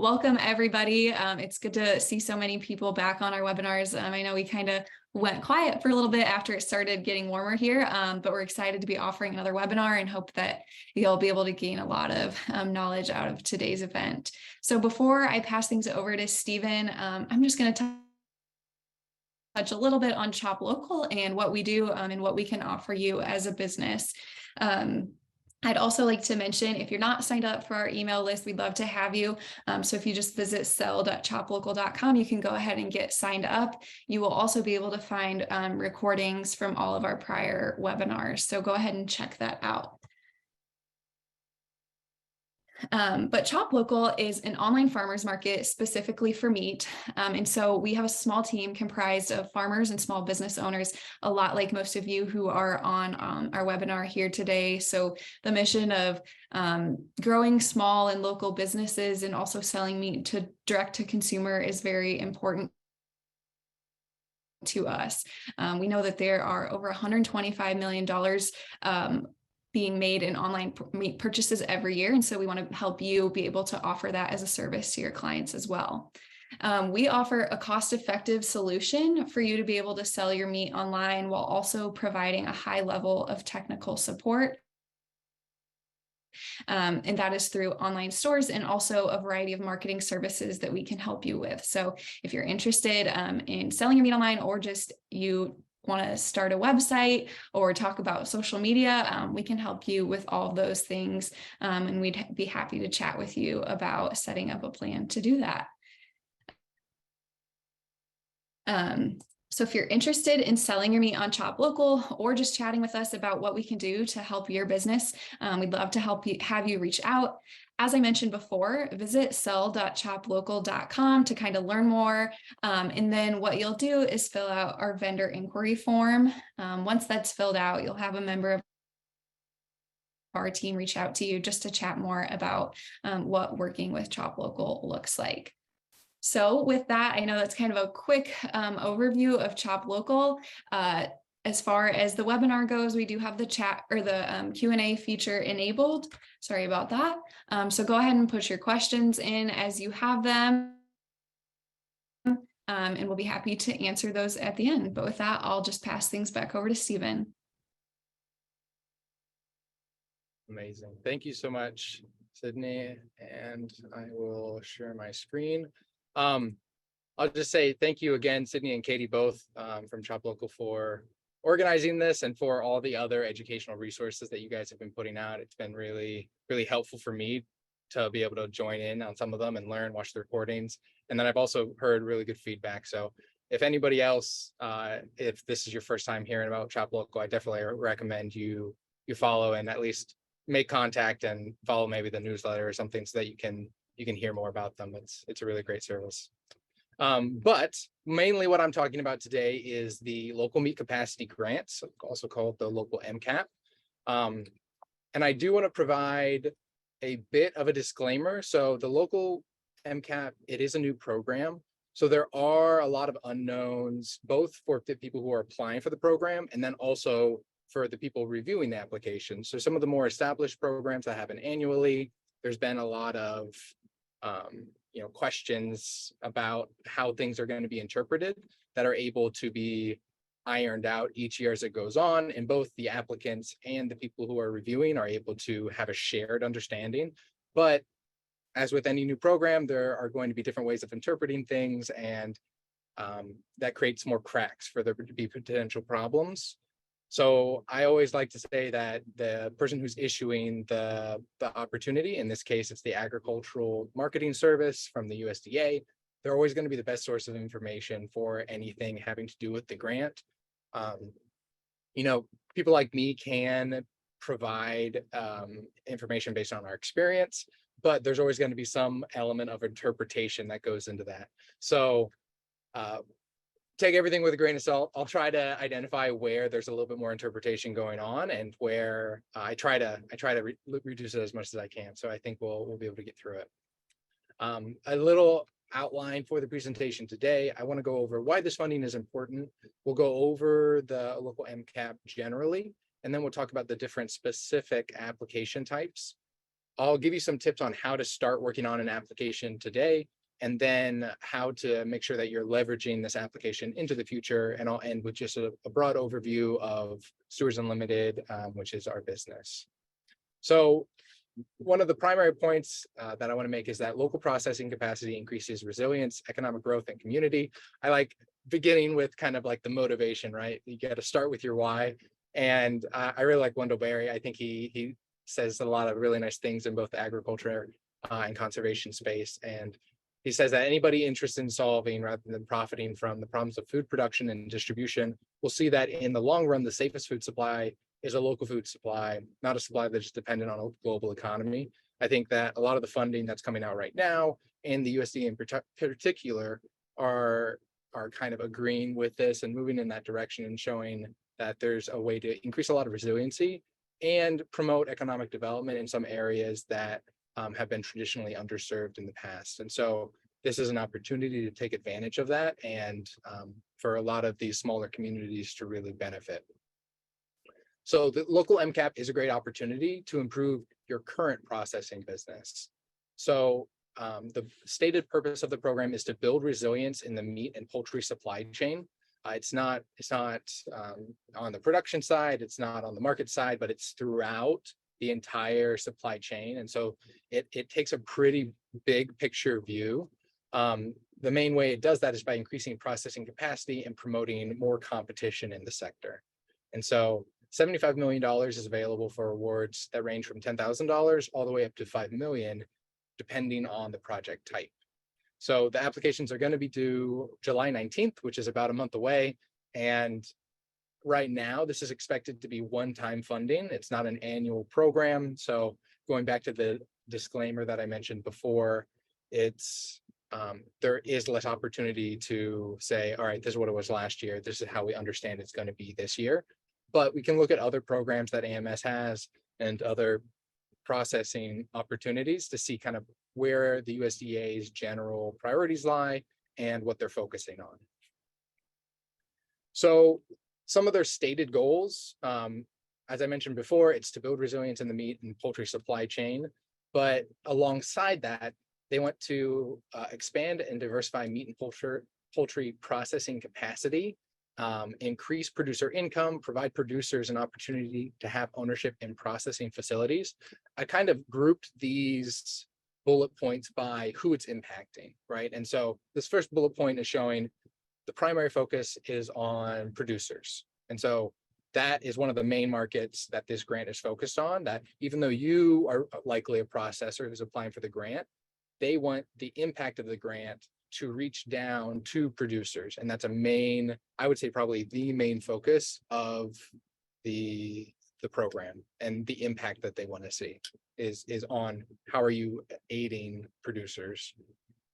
Welcome, everybody. It's good to see so many people back on our webinars. I know we kind of went quiet for a little bit after it started getting warmer here, but we're excited to be offering another webinar and hope that you'll be able to gain a lot of knowledge out of today's event. So before I pass things over to Stephen, I'm just going to touch a little bit on Chop Local and what we do and what we can offer you as a business. I'd also like to mention, if you're not signed up for our email list, we'd love to have you. So if you just visit sell.choplocal.com, you can go ahead and get signed up. You will also be able to find recordings from all of our prior webinars. So go ahead and check that out. But Chop Local is an online farmers market specifically for meat. And so we have a small team comprised of farmers and small business owners, a lot like most of you who are on our webinar here today. So the mission of growing small and local businesses and also selling meat to direct to consumer is very important to us. We know that there are over $125 million being made in online meat purchases every year. And so we want to help you be able to offer that as a service to your clients as well. We offer a cost-effective solution for you to be able to sell your meat online while also providing a high level of technical support. And that is through online stores and also a variety of marketing services that we can help you with. So if you're interested in selling your meat online, or just you want to start a website or talk about social media, we can help you with all of those things. And we'd be happy to chat with you about setting up a plan to do that. So if you're interested in selling your meat on Chop Local or just chatting with us about what we can do to help your business, we'd love to have you reach out. As I mentioned before, visit sell.choplocal.com to kind of learn more. And then what you'll do is fill out our vendor inquiry form. Once that's filled out, you'll have a member of our team reach out to you just to chat more about what working with Chop Local looks like. So with that, I know that's kind of a quick overview of Chop Local. As far as the webinar goes, we do have the chat or the Q&A feature enabled. Sorry about that. So go ahead and put your questions in as you have them. And we'll be happy to answer those at the end. But with that, I'll just pass things back over to Stephen. Amazing. Thank you so much, Sydney. And I will share my screen. I'll just say thank you again, Sydney and Katie, both from Chop Local, for organizing this and for all the other educational resources that you guys have been putting out. It's been really, really helpful for me to be able to join in on some of them and learn, watch the recordings. And then I've also heard really good feedback. So if anybody else, if this is your first time hearing about Chop Local, I definitely recommend you follow and at least make contact and follow maybe the newsletter or something so that you can hear more about them. It's a really great service. But mainly what I'm talking about today is the local meat capacity grants, also called the local MCap. And I do want to provide a bit of a disclaimer. So the local MCap, it is a new program. So there are a lot of unknowns, both for the people who are applying for the program and then also for the people reviewing the application. So some of the more established programs that happen annually, there's been a lot of questions about how things are going to be interpreted that are able to be ironed out each year as it goes on. And both the applicants and the people who are reviewing are able to have a shared understanding. But as with any new program, there are going to be different ways of interpreting things, and that creates more cracks for there to be potential problems. So I always like to say that the person who's issuing the opportunity, in this case, it's the Agricultural Marketing Service from the USDA, they're always going to be the best source of information for anything having to do with the grant. People like me can provide information based on our experience, but there's always going to be some element of interpretation that goes into that. So take everything with a grain of salt. I'll try to identify where there's a little bit more interpretation going on and where I try to reduce it as much as I can. So I think we'll be able to get through it. A little outline for the presentation today. I want to go over why this funding is important. We'll go over the local MCap generally, and then we'll talk about the different specific application types. I'll give you some tips on how to start working on an application today, and then how to make sure that you're leveraging this application into the future. And I'll end with just a broad overview of Stewards Unlimited, which is our business. So one of the primary points that I want to make is that local processing capacity increases resilience, economic growth, and community. I like beginning with kind of like the motivation, right? You got to start with your why. And I really like Wendell Berry. I think he says a lot of really nice things in both the agriculture and conservation space. And he says that anybody interested in solving rather than profiting from the problems of food production and distribution will see that in the long run, the safest food supply is a local food supply, not a supply that's dependent on a global economy. I think that a lot of the funding that's coming out right now, and the USDA in particular, are kind of agreeing with this and moving in that direction and showing that there's a way to increase a lot of resiliency and promote economic development in some areas that have been traditionally underserved in the past. And so this is an opportunity to take advantage of that, and for a lot of these smaller communities to really benefit. So the local MCap is a great opportunity to improve your current processing business. So the stated purpose of the program is to build resilience in the meat and poultry supply chain. It's not on the production side, it's not on the market side, but it's throughout the entire supply chain. And so it takes a pretty big picture view. The main way it does that is by increasing processing capacity and promoting more competition in the sector. And so $75 million is available for awards that range from $10,000 all the way up to $5 million, depending on the project type. So the applications are going to be due July 19th, which is about a month away. And right now, this is expected to be one-time funding. It's not an annual program. So going back to the disclaimer that I mentioned before, it's there is less opportunity to say, all right, this is what it was last year. This is how we understand it's going to be this year. But we can look at other programs that AMS has and other processing opportunities to see kind of where the USDA's general priorities lie and what they're focusing on. So some of their stated goals, as I mentioned before, it's to build resilience in the meat and poultry supply chain. But alongside that, they want to expand and diversify meat and poultry processing capacity, increase producer income, provide producers an opportunity to have ownership in processing facilities. I kind of grouped these bullet points by who it's impacting, right? And so this first bullet point is showing the primary focus is on producers. And so that is one of the main markets that this grant is focused on, that even though you are likely a processor who's applying for the grant, they want the impact of the grant to reach down to producers. And that's a main, I would say probably the main focus of the program, and the impact that they want to see is on how are you aiding producers.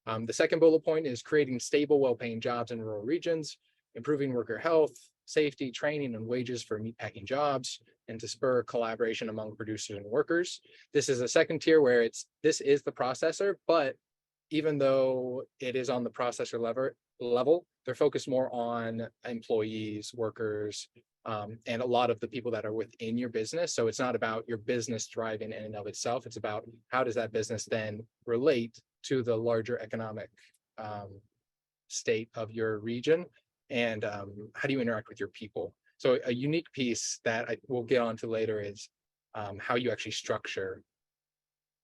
The second bullet point is creating stable, well-paying jobs in rural regions, improving worker health, safety, training, and wages for meatpacking jobs, and to spur collaboration among producers and workers. This is a second tier where this is the processor, but even though it is on the processor level, they're focused more on employees, workers, and a lot of the people that are within your business. So it's not about your business thriving in and of itself. It's about how does that business then relate to the larger economic state of your region, and how do you interact with your people. So a unique piece that we'll get onto later is how you actually structure,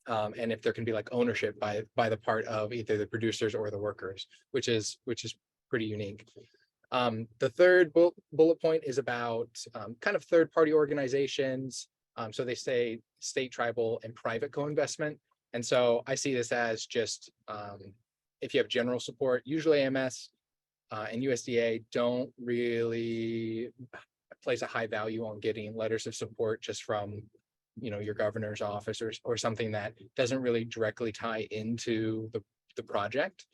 and if there can be like ownership by the part of either the producers or the workers, which is pretty unique. The third bullet point is about kind of third-party organizations. So they say state, tribal, and private co-investment. And so I see this as just if you have general support, usually AMS and USDA don't really place a high value on getting letters of support just from your governor's office or something that doesn't really directly tie into the project.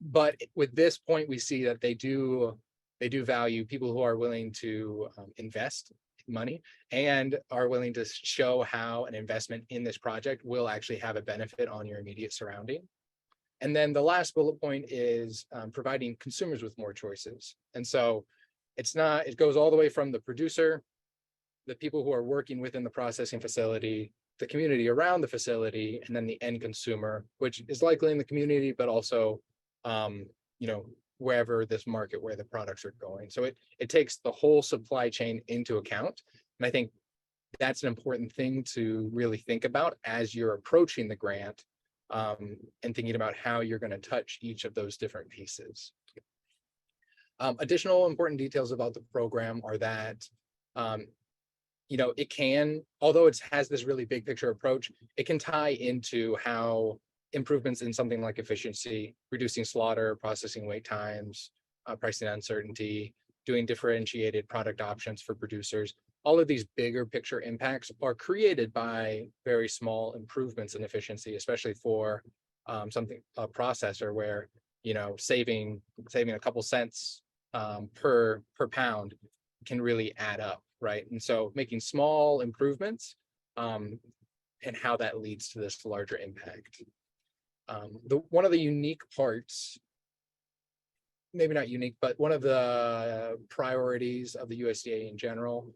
But with this point, we see that they do value people who are willing to invest money and are willing to show how an investment in this project will actually have a benefit on your immediate surrounding. And then the last bullet point is providing consumers with more choices. And so it goes all the way from the producer, the people who are working within the processing facility, the community around the facility, and then the end consumer, which is likely in the community, but also, you know, wherever this market where the products are going. So it takes the whole supply chain into account. And I think that's an important thing to really think about as you're approaching the grant, and thinking about how you're going to touch each of those different pieces. Additional important details about the program are that, you know, it can, although it has this really big picture approach, it can tie into how improvements in something like efficiency, reducing slaughter, processing wait times, pricing uncertainty, doing differentiated product options for producers. All of these bigger picture impacts are created by very small improvements in efficiency, especially for a processor where, you know, saving a couple cents per pound can really add up, right? And so making small improvements, and how that leads to this larger impact. One of the unique parts, maybe not unique, but one of the priorities of the USDA in general,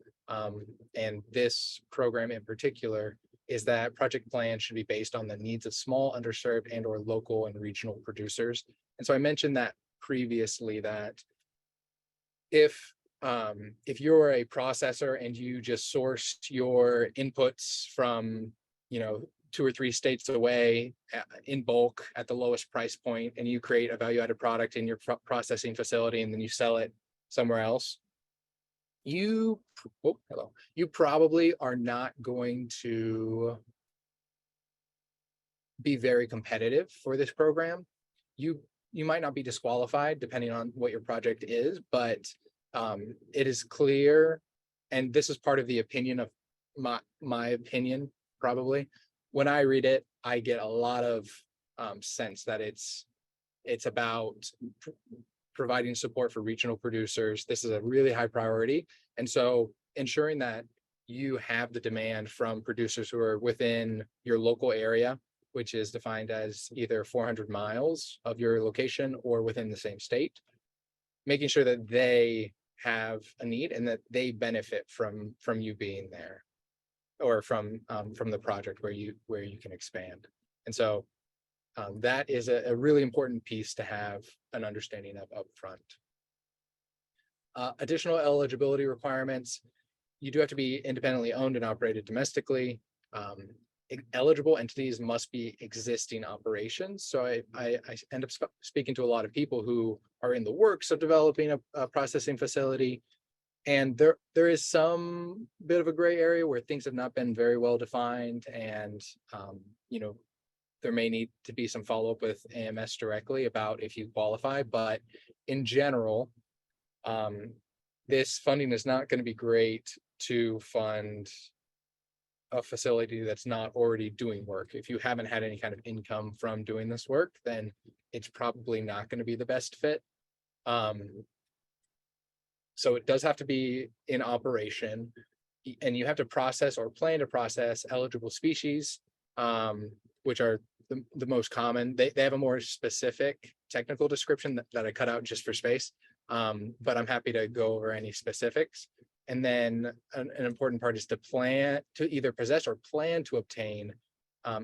and this program in particular, is that project plans should be based on the needs of small, underserved, and or local and regional producers. And so I mentioned that previously, that if you're a processor and you just sourced your inputs from, you know, 2 or 3 states away in bulk at the lowest price point, and you create a value-added product in your processing facility and then you sell it somewhere else, you probably are not going to be very competitive for this program. You might not be disqualified depending on what your project is, but it is clear, and this is part of the opinion of my opinion, probably. When I read it, I get a lot of sense that it's about providing support for regional producers. This is a really high priority. And so ensuring that you have the demand from producers who are within your local area, which is defined as either 400 miles of your location or within the same state, making sure that they have a need and that they benefit from you being there, or from the project where you can expand. And so that is a really important piece to have an understanding of up front. Additional eligibility requirements: you do have to be independently owned and operated domestically. Eligible entities must be existing operations. So I end up speaking to a lot of people who are in the works of developing a processing facility, and there is some bit of a gray area where things have not been very well defined, and you know, there may need to be some follow-up with AMS directly about if you qualify. But in general, this funding is not going to be great to fund a facility that's not already doing work. If you haven't had any kind of income from doing this work, then it's probably not going to be the best fit. So it does have to be in operation, and you have to process or plan to process eligible species, which are the most common. They have a more specific technical description that I cut out just for space, but I'm happy to go over any specifics. And then an important part is to plan to either possess or plan to obtain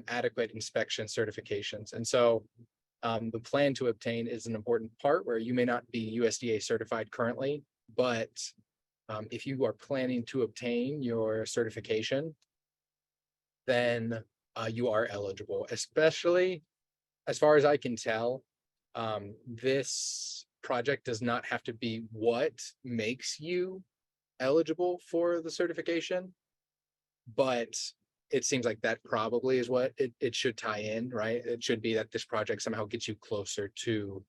adequate inspection certifications. And so the plan to obtain is an important part, where you may not be USDA certified currently, but if you are planning to obtain your certification, then you are eligible. Especially, as far as I can tell, this project does not have to be what makes you eligible for the certification, but it seems like that probably is what it should tie in, right? It should be that this project somehow gets you closer to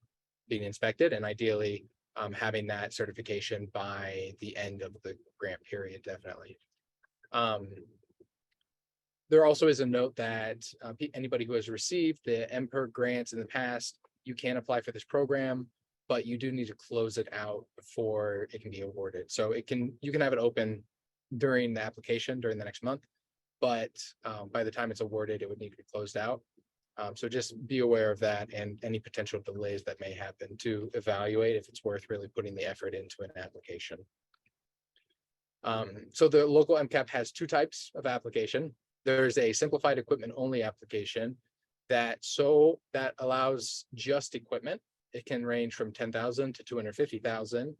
being inspected, and ideally having that certification by the end of the grant period, definitely. There also is a note that anybody who has received the MCap grants in the past, you can apply for this program, but you do need to close it out before it can be awarded. So you can have it open during the application during the next month, but by the time it's awarded, it would need to be closed out. So just be aware of that and any potential delays that may happen to evaluate if it's worth really putting the effort into an application. So the local MCap has 2 types of application. there's a simplified equipment only application that allows just equipment. It can range from 10,000 to 250,000,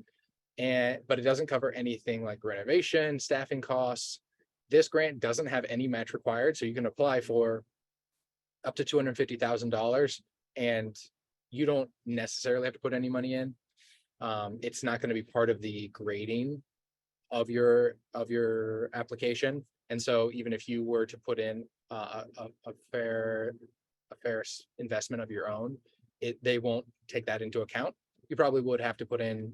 but it doesn't cover anything like renovation, staffing costs. This grant doesn't have any match required, so you can apply for up to $250,000, and you don't necessarily have to put any money in. It's not going to be part of the grading of your application, and so even if you were to put in a fair investment of your own, they won't take that into account. You probably would have to put in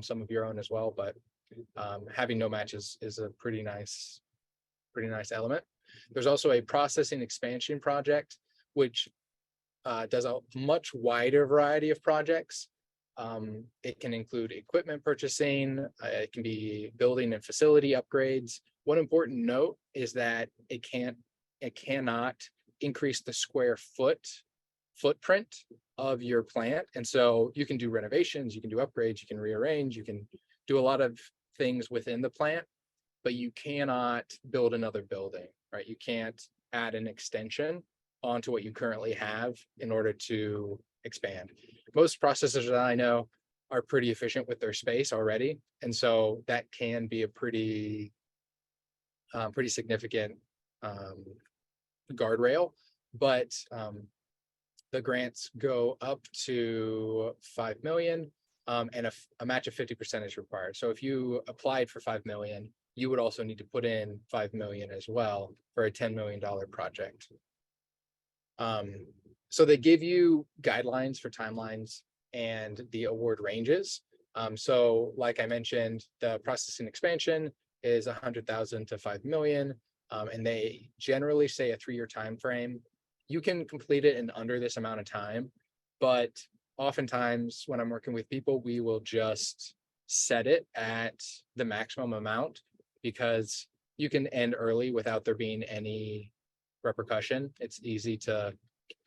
some of your own as well, but having no matches is a pretty nice element. There's also a processing expansion project, which does a much wider variety of projects. It can include equipment purchasing, it can be building and facility upgrades. One important note is that it cannot increase the square footprint of your plant. And so you can do renovations, you can do upgrades, you can rearrange, you can do a lot of things within the plant, but you cannot build another building, right? You can't add an extension onto what you currently have in order to expand. Most processors that I know are pretty efficient with their space already. And so that can be a pretty significant guardrail, but the grants go up to 5 million, and a match of 50% is required. So if you applied for 5 million, you would also need to put in 5 million as well for a $10 million project. So they give you guidelines for timelines and the award ranges. So like I mentioned, the processing expansion is 100,000 to 5 million, and they generally say a 3-year time frame. You can complete it in under this amount of time, but oftentimes when I'm working with people, we will just set it at the maximum amount, because you can end early without there being any repercussion. It's easy to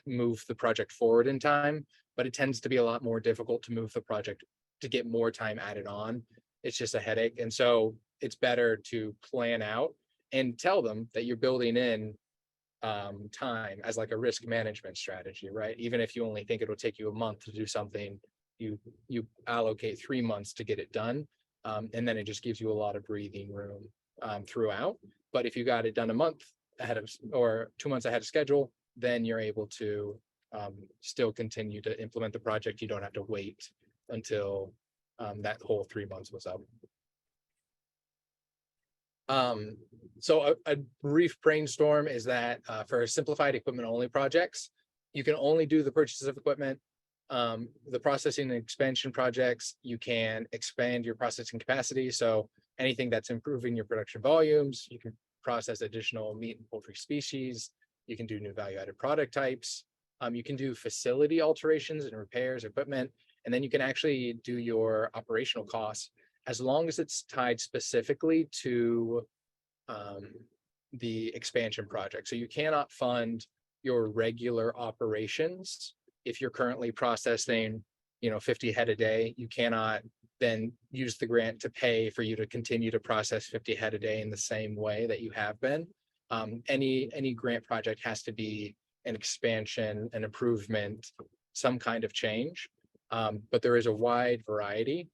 move the project forward in time, but it tends to be a lot more difficult to move the project to get more time added on. It's just a headache. And so it's better to plan out and tell them that you're building in time as like a risk management strategy, right? Even if you only think it'll take you a month to do something, you allocate 3 months to get it done. And then it just gives you a lot of breathing room throughout. But if you got it done a month ahead of, or 2 months ahead of schedule, then you're able to still continue to implement the project. You don't have to wait until that whole 3 months was up. So a brief brainstorm is that for simplified equipment only projects, you can only do the purchases of equipment. The processing and expansion projects, you can expand your processing capacity. So anything that's improving your production volumes, you can process additional meat and poultry species. You can do new value-added product types. You can do facility alterations and repairs, equipment, and then you can actually do your operational costs as long as it's tied specifically to the expansion project. So you cannot fund your regular operations if you're currently processing, 50 head a day. You cannot then use the grant to pay for you to continue to process 50 head a day in the same way that you have been. Any grant project has to be an expansion, an improvement, some kind of change. But there is a wide variety.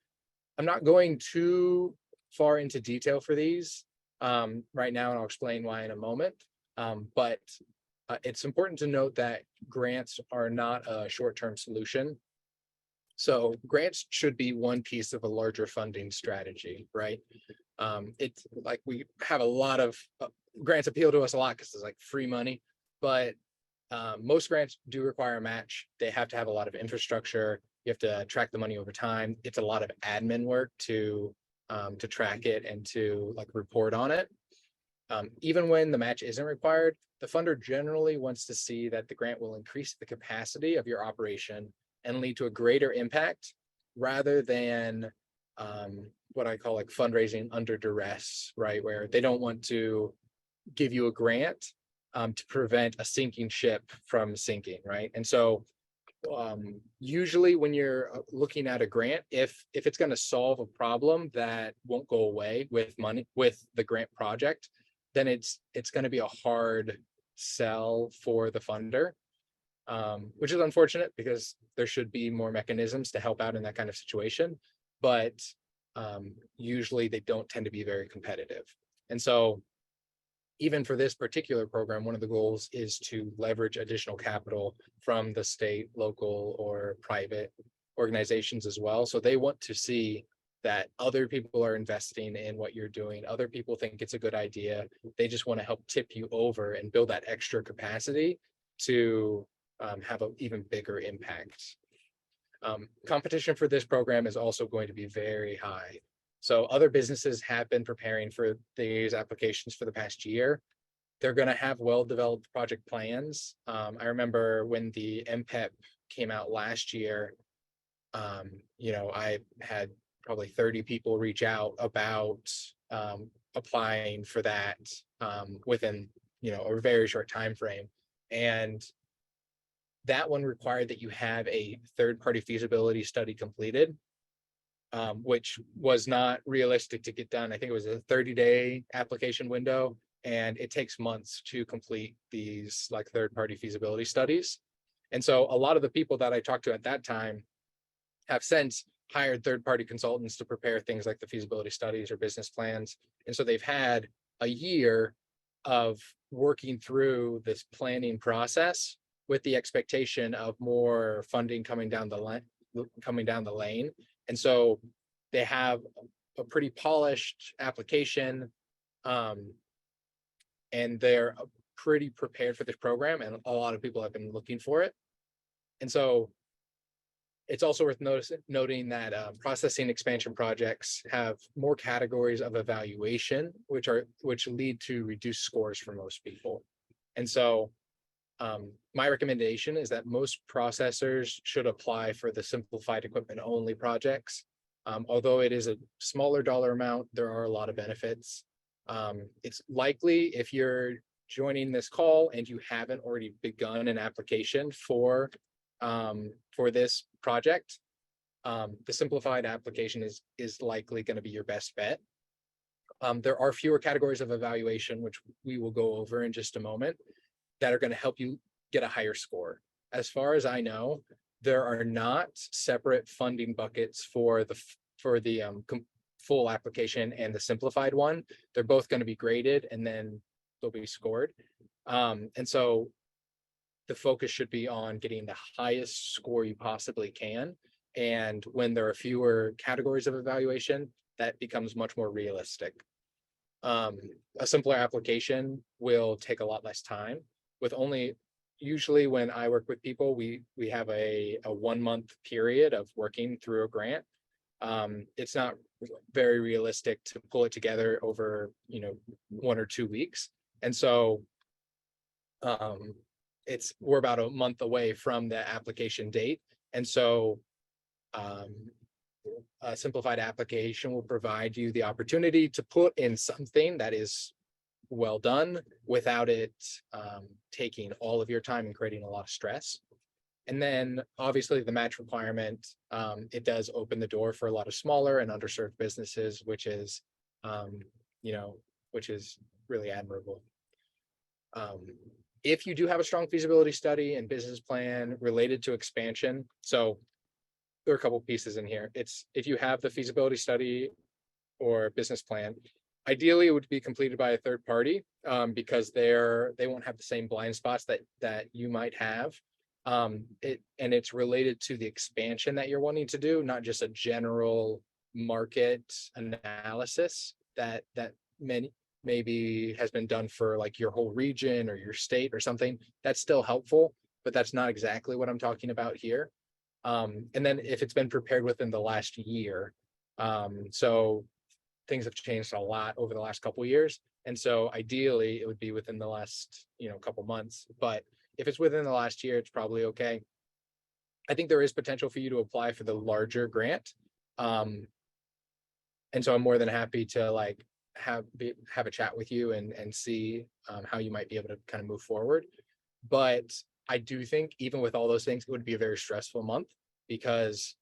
I'm not going too far into detail for these right now, and I'll explain why in a moment. But it's important to note that grants are not a short-term solution. So grants should be one piece of a larger funding strategy, right? It's like we have a lot of grants appeal to us a lot because it's like free money, but most grants do require a match. They have to have a lot of infrastructure. You have to track the money over time. It's a lot of admin work to track it and to report on it. Even when the match isn't required, the funder generally wants to see that the grant will increase the capacity of your operation and lead to a greater impact rather than what I call fundraising under duress, right? Where they don't want to give you a grant to prevent a sinking ship from sinking, right? And so usually when you're looking at a grant, if it's going to solve a problem that won't go away with money, with the grant project, then it's going to be a hard sell for the funder, which is unfortunate because there should be more mechanisms to help out in that kind of situation. But usually they don't tend to be very competitive. And so even for this particular program, one of the goals is to leverage additional capital from the state, local, or private organizations as well. So they want to see that other people are investing in what you're doing. Other people think it's a good idea. They just want to help tip you over and build that extra capacity to have an even bigger impact. Competition for this program is also going to be very high. So other businesses have been preparing for these applications for the past year. They're going to have well-developed project plans. I remember when the MCap came out last year, I had probably 30 people reach out about applying for that within, a very short time frame. And that one required that you have a third-party feasibility study completed, which was not realistic to get done. I think it was a 30-day application window, and it takes months to complete these like third-party feasibility studies. And so a lot of the people that I talked to at that time have since hired third-party consultants to prepare things like the feasibility studies or business plans. And so they've had a year of working through this planning process with the expectation of more funding coming down the lane. And so they have a pretty polished application, and they're pretty prepared for this program, and a lot of people have been looking for it. And so it's also worth noting that processing expansion projects have more categories of evaluation, which lead to reduced scores for most people. And so my recommendation is that most processors should apply for the simplified equipment only projects. Although it is a smaller dollar amount, there are a lot of benefits. It's likely if you're joining this call and you haven't already begun an application for this project, the simplified application is likely going to be your best bet. There are fewer categories of evaluation, which we will go over in just a moment, that are going to help you get a higher score. As far as I know, there are not separate funding buckets for the full application and the simplified one. They're both going to be graded and then they'll be scored. And so the focus should be on getting the highest score you possibly can. And when there are fewer categories of evaluation, that becomes much more realistic. A simpler application will take a lot less time. Usually when I work with people, we have a 1 month period of working through a grant. It's not very realistic to pull it together over 1 or 2 weeks. And so we're about a month away from the application date. And so a simplified application will provide you the opportunity to put in something that is well done without it taking all of your time and creating a lot of stress. And then obviously the match requirement, it does open the door for a lot of smaller and underserved businesses, which is really admirable. If you do have a strong feasibility study and business plan related to expansion, so there are a couple pieces in here. It's if you have the feasibility study or business plan, ideally it would be completed by a third party, because they won't have the same blind spots that you might have. And it's related to the expansion that you're wanting to do, not just a general market analysis that maybe has been done for like your whole region or your state or something. That's still helpful, but that's not exactly what I'm talking about here. And then if it's been prepared within the last year, so things have changed a lot over the last couple of years. And so ideally it would be within the last, couple months, but if it's within the last year, it's probably okay. I think there is potential for you to apply for the larger grant. And so I'm more than happy to have a chat with you and see how you might be able to kind of move forward. But I do think even with all those things, it would be a very stressful month because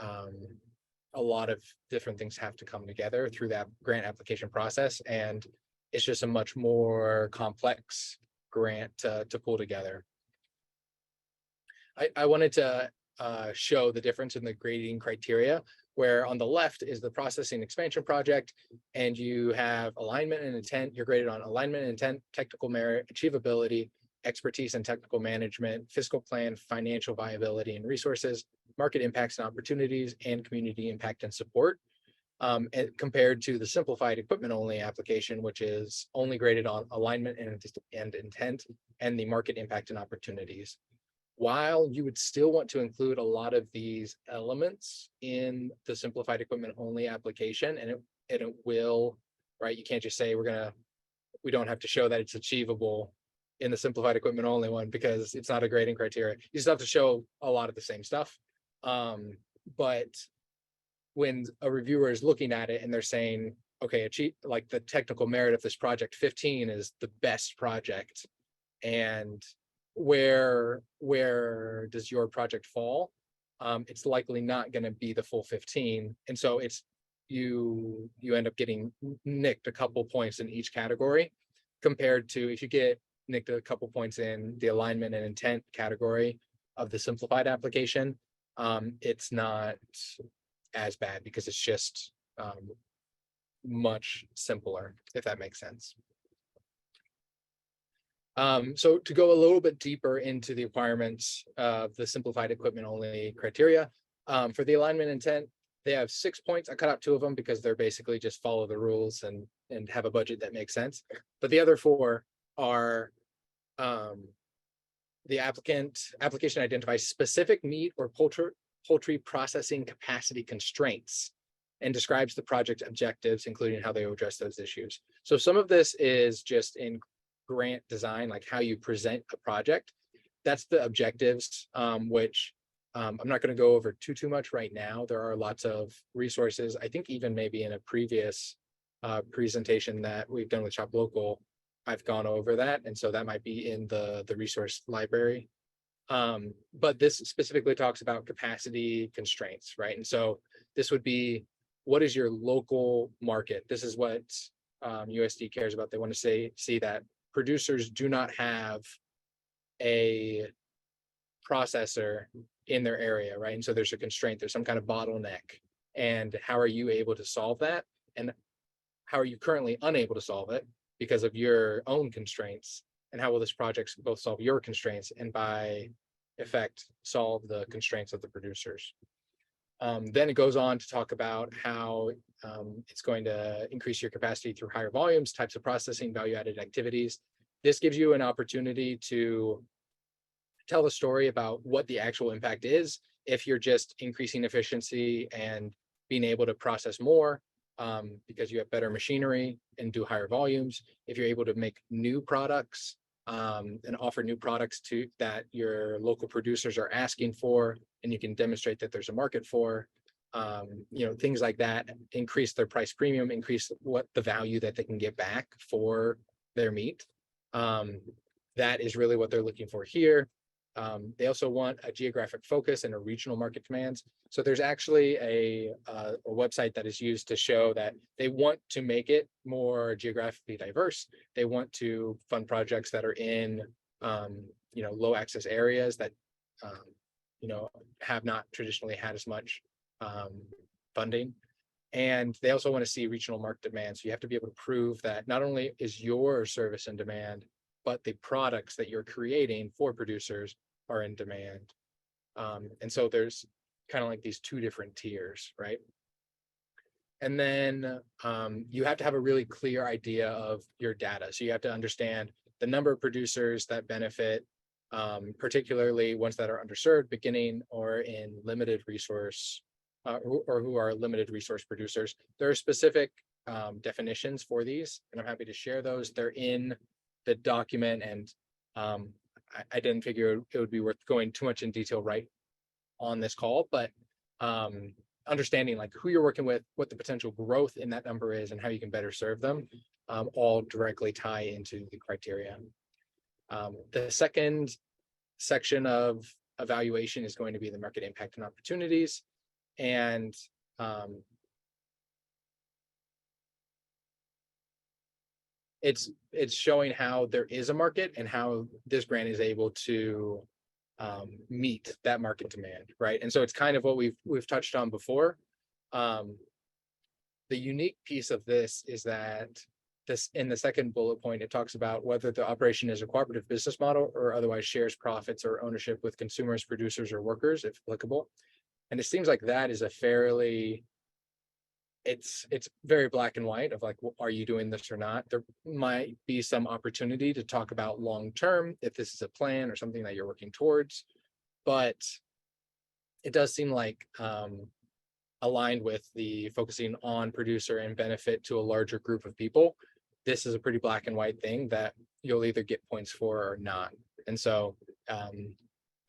a lot of different things have to come together through that grant application process. And It's just a much more complex grant to pull together. I wanted to show the difference in the grading criteria, where on the left is the processing expansion project, and you have alignment and intent. You're graded on alignment and intent, technical merit, achievability, expertise and technical management, fiscal plan, financial viability and resources, market impacts and opportunities, and community impact and support. And compared to the simplified equipment only application, which is only graded on alignment and intent and the market impact and opportunities. While you would still want to include a lot of these elements in the simplified equipment only application, and it will, right? You can't just say we don't have to show that it's achievable in the simplified equipment only one because it's not a grading criteria. You still have to show a lot of the same stuff. But when a reviewer is looking at it and they're saying, okay, like the technical merit of this project 15 is the best project, and where does your project fall? It's likely not going to be the full 15, and so it's you end up getting nicked a couple points in each category, compared to if you get nicked a couple points in the alignment and intent category of the simplified application. It's not as bad because it's just much simpler, if that makes sense. So to go a little bit deeper into the requirements of the simplified equipment only criteria, for the alignment intent, they have 6 points. I cut out 2 of them because they're basically just follow the rules and have a budget that makes sense. But the other 4 are the application identifies specific meat or poultry processing capacity constraints and describes the project objectives, including how they will address those issues. So some of this is just in grant design, like how you present a project. That's the objectives, which I'm not going to go over too much right now. There are lots of resources. I think even maybe in a previous presentation that we've done with Shop Local, I've gone over that. And so that might be in the resource library. But this specifically talks about capacity constraints, right? And so this would be, what is your local market? This is what USD cares about. They want to see that producers do not have a processor in their area, right? And so there's a constraint, there's some kind of bottleneck. And how are you able to solve that? And how are you currently unable to solve it because of your own constraints? And how will this project both solve your constraints and by effect solve the constraints of the producers? Then it goes on to talk about how it's going to increase your capacity through higher volumes, types of processing, value-added activities. This gives you an opportunity to tell a story about what the actual impact is if you're just increasing efficiency and being able to process more because you have better machinery and do higher volumes. If you're able to make new products and offer new products that your local producers are asking for, and you can demonstrate that there's a market for, things like that, increase their price premium, increase what the value that they can get back for their meat. That is really what they're looking for here. They also want a geographic focus and a regional market demands. So there's actually a website that is used to show that they want to make it more geographically diverse. They want to fund projects that are in, low access areas that, have not traditionally had as much funding. And they also want to see regional market demand. So you have to be able to prove that not only is your service in demand, but the products that you're creating for producers are in demand. And so there's kind of like these 2 different tiers, right? And then you have to have a really clear idea of your data. So you have to understand the number of producers that benefit, particularly ones that are underserved, beginning or in limited resource, or who are limited resource producers. There are specific definitions for these, and I'm happy to share those. They're in the document, and I didn't figure it would be worth going too much in detail right on this call, but understanding like who you're working with, what the potential growth in that number is, and how you can better serve them, all directly tie into the criteria. The second section of evaluation is going to be the market impact and opportunities. And it's showing how there is a market and how this grant is able to meet that market demand, right? And so it's kind of what we've touched on before. The unique piece of this is that this, in the second bullet point, it talks about whether the operation is a cooperative business model or otherwise shares profits or ownership with consumers, producers, or workers, if applicable. And it seems like that is a fairly, it's very black and white of like, are you doing this or not? There might be some opportunity to talk about long term if this is a plan or something that you're working towards, but it does seem like aligned with the focusing on producer and benefit to a larger group of people. This is a pretty black and white thing that you'll either get points for or not. And so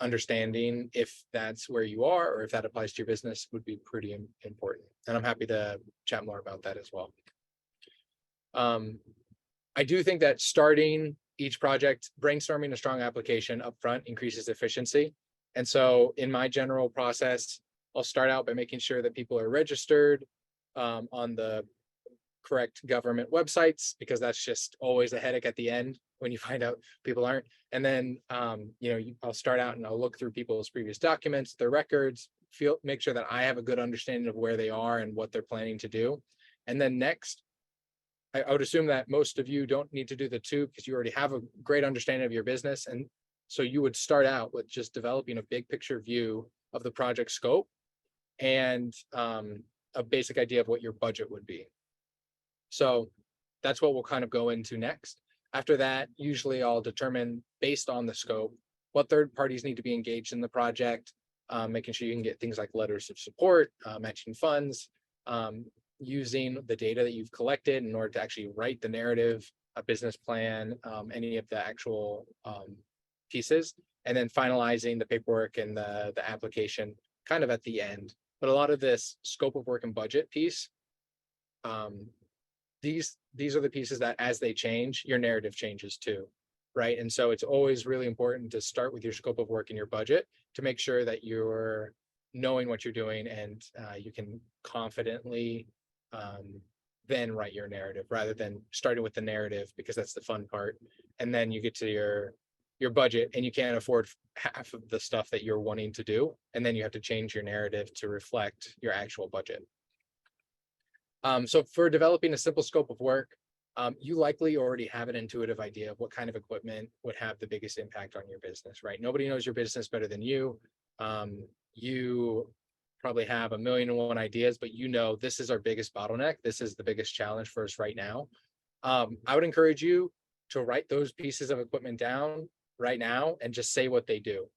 understanding if that's where you are or if that applies to your business would be pretty important. And I'm happy to chat more about that as well. I do think that starting each project, brainstorming a strong application upfront increases efficiency. And so in my general process, I'll start out by making sure that people are registered on the correct government websites, because that's just always a headache at the end when you find out people aren't. And then, I'll start out and I'll look through people's previous documents, their records, make sure that I have a good understanding of where they are and what they're planning to do. And then next, I would assume that most of you don't need to do the two because you already have a great understanding of your business. And so you would start out with just developing a big picture view of the project scope and a basic idea of what your budget would be. So that's what we'll kind of go into next. After that, usually I'll determine, based on the scope, what third parties need to be engaged in the project, making sure you can get things like letters of support, matching funds, using the data that you've collected in order to actually write the narrative, a business plan, any of the actual pieces, and then finalizing the paperwork and the application kind of at the end. But a lot of this scope of work and budget piece, these are the pieces that as they change, your narrative changes too, right? And so it's always really important to start with your scope of work and your budget to make sure that you're knowing what you're doing and you can confidently then write your narrative rather than starting with the narrative, because that's the fun part. And then you get to your budget and you can't afford half of the stuff that you're wanting to do. And then you have to change your narrative to reflect your actual budget. So for developing a simple scope of work, you likely already have an intuitive idea of what kind of equipment would have the biggest impact on your business, right? Nobody knows your business better than you. You probably have 1,000,001 ideas, but this is our biggest bottleneck. This is the biggest challenge for us right now. I would encourage you to write those pieces of equipment down right now and just say what they do.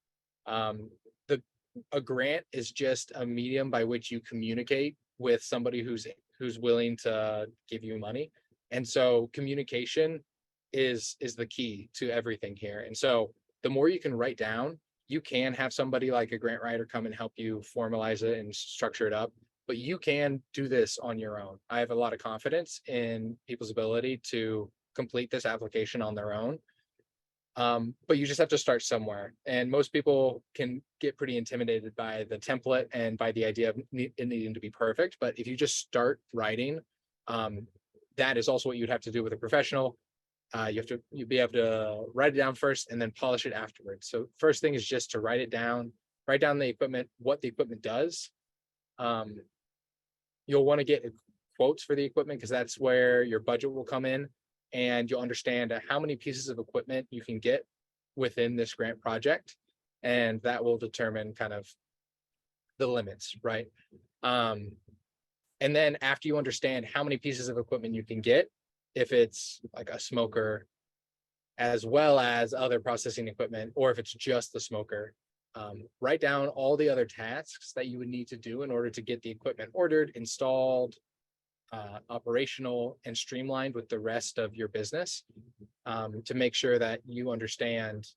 A grant is just a medium by which you communicate with somebody who's willing to give you money. And so communication is the key to everything here. And so the more you can write down, you can have somebody like a grant writer come and help you formalize it and structure it up, but you can do this on your own. I have a lot of confidence in people's ability to complete this application on their own. But you just have to start somewhere. And most people can get pretty intimidated by the template and by the idea of it needing to be perfect. But if you just start writing, that is also what you'd have to do with a professional. You'd be able to write it down first and then polish it afterwards. So first thing is just to write it down, write down the equipment, what the equipment does. You'll want to get quotes for the equipment because that's where your budget will come in. And you'll understand how many pieces of equipment you can get within this grant project. And that will determine kind of the limits, right? And then after you understand how many pieces of equipment you can get, if it's like a smoker, as well as other processing equipment, or if it's just the smoker, write down all the other tasks that you would need to do in order to get the equipment ordered, installed, operational, and streamlined with the rest of your business, to make sure that you understand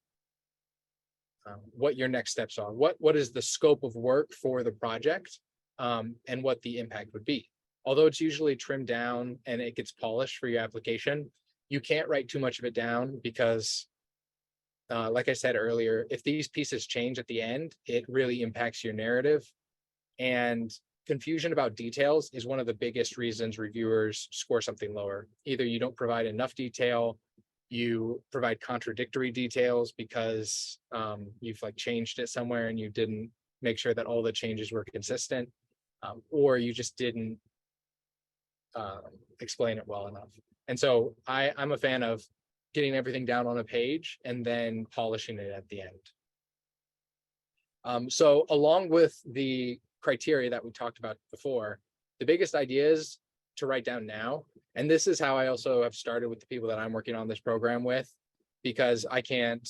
what your next steps are, what is the scope of work for the project, and what the impact would be. Although it's usually trimmed down and it gets polished for your application, you can't write too much of it down because, like I said earlier, if these pieces change at the end, it really impacts your narrative. And confusion about details is one of the biggest reasons reviewers score something lower. Either you don't provide enough detail, you provide contradictory details because you've like changed it somewhere and you didn't make sure that all the changes were consistent, or you just didn't explain it well enough. And so I'm a fan of getting everything down on a page and then polishing it at the end. So along with the criteria that we talked about before, the biggest ideas to write down now, and this is how I also have started with the people that I'm working on this program with, because I can't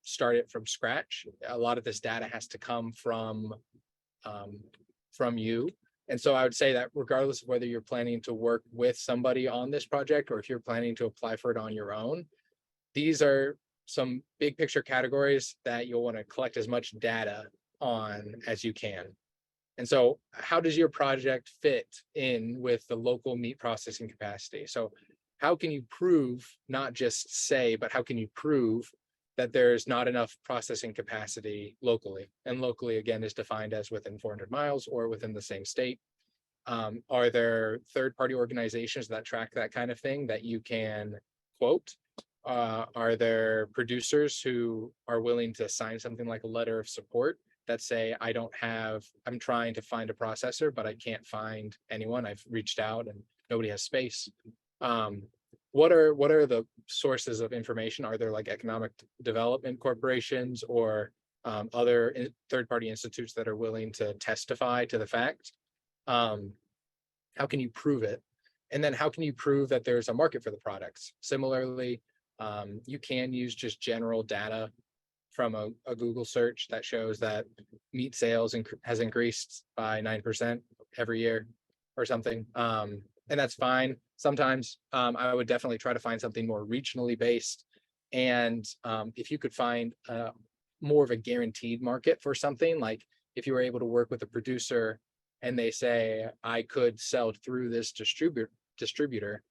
start it from scratch. A lot of this data has to come from you. And so I would say that regardless of whether you're planning to work with somebody on this project or if you're planning to apply for it on your own, these are some big picture categories that you'll want to collect as much data on as you can. And so how does your project fit in with the local meat processing capacity? So how can you prove, not just say, but how can you prove that there's not enough processing capacity locally? And locally, again, is defined as within 400 miles or within the same state. Are there third-party organizations that track that kind of thing that you can quote? Are there producers who are willing to sign something like a letter of support that say, I'm trying to find a processor, but I can't find anyone. I've reached out and nobody has space. What are the sources of information? Are there like economic development corporations or other third-party institutes that are willing to testify to the fact? How can you prove it? And then how can you prove that there's a market for the products? Similarly, you can use just general data from a Google search that shows that meat sales has increased by 9% every year or something. And that's fine. Sometimes I would definitely try to find something more regionally based. And if you could find more of a guaranteed market for something, like if you were able to work with a producer and they say, I could sell through this distributor,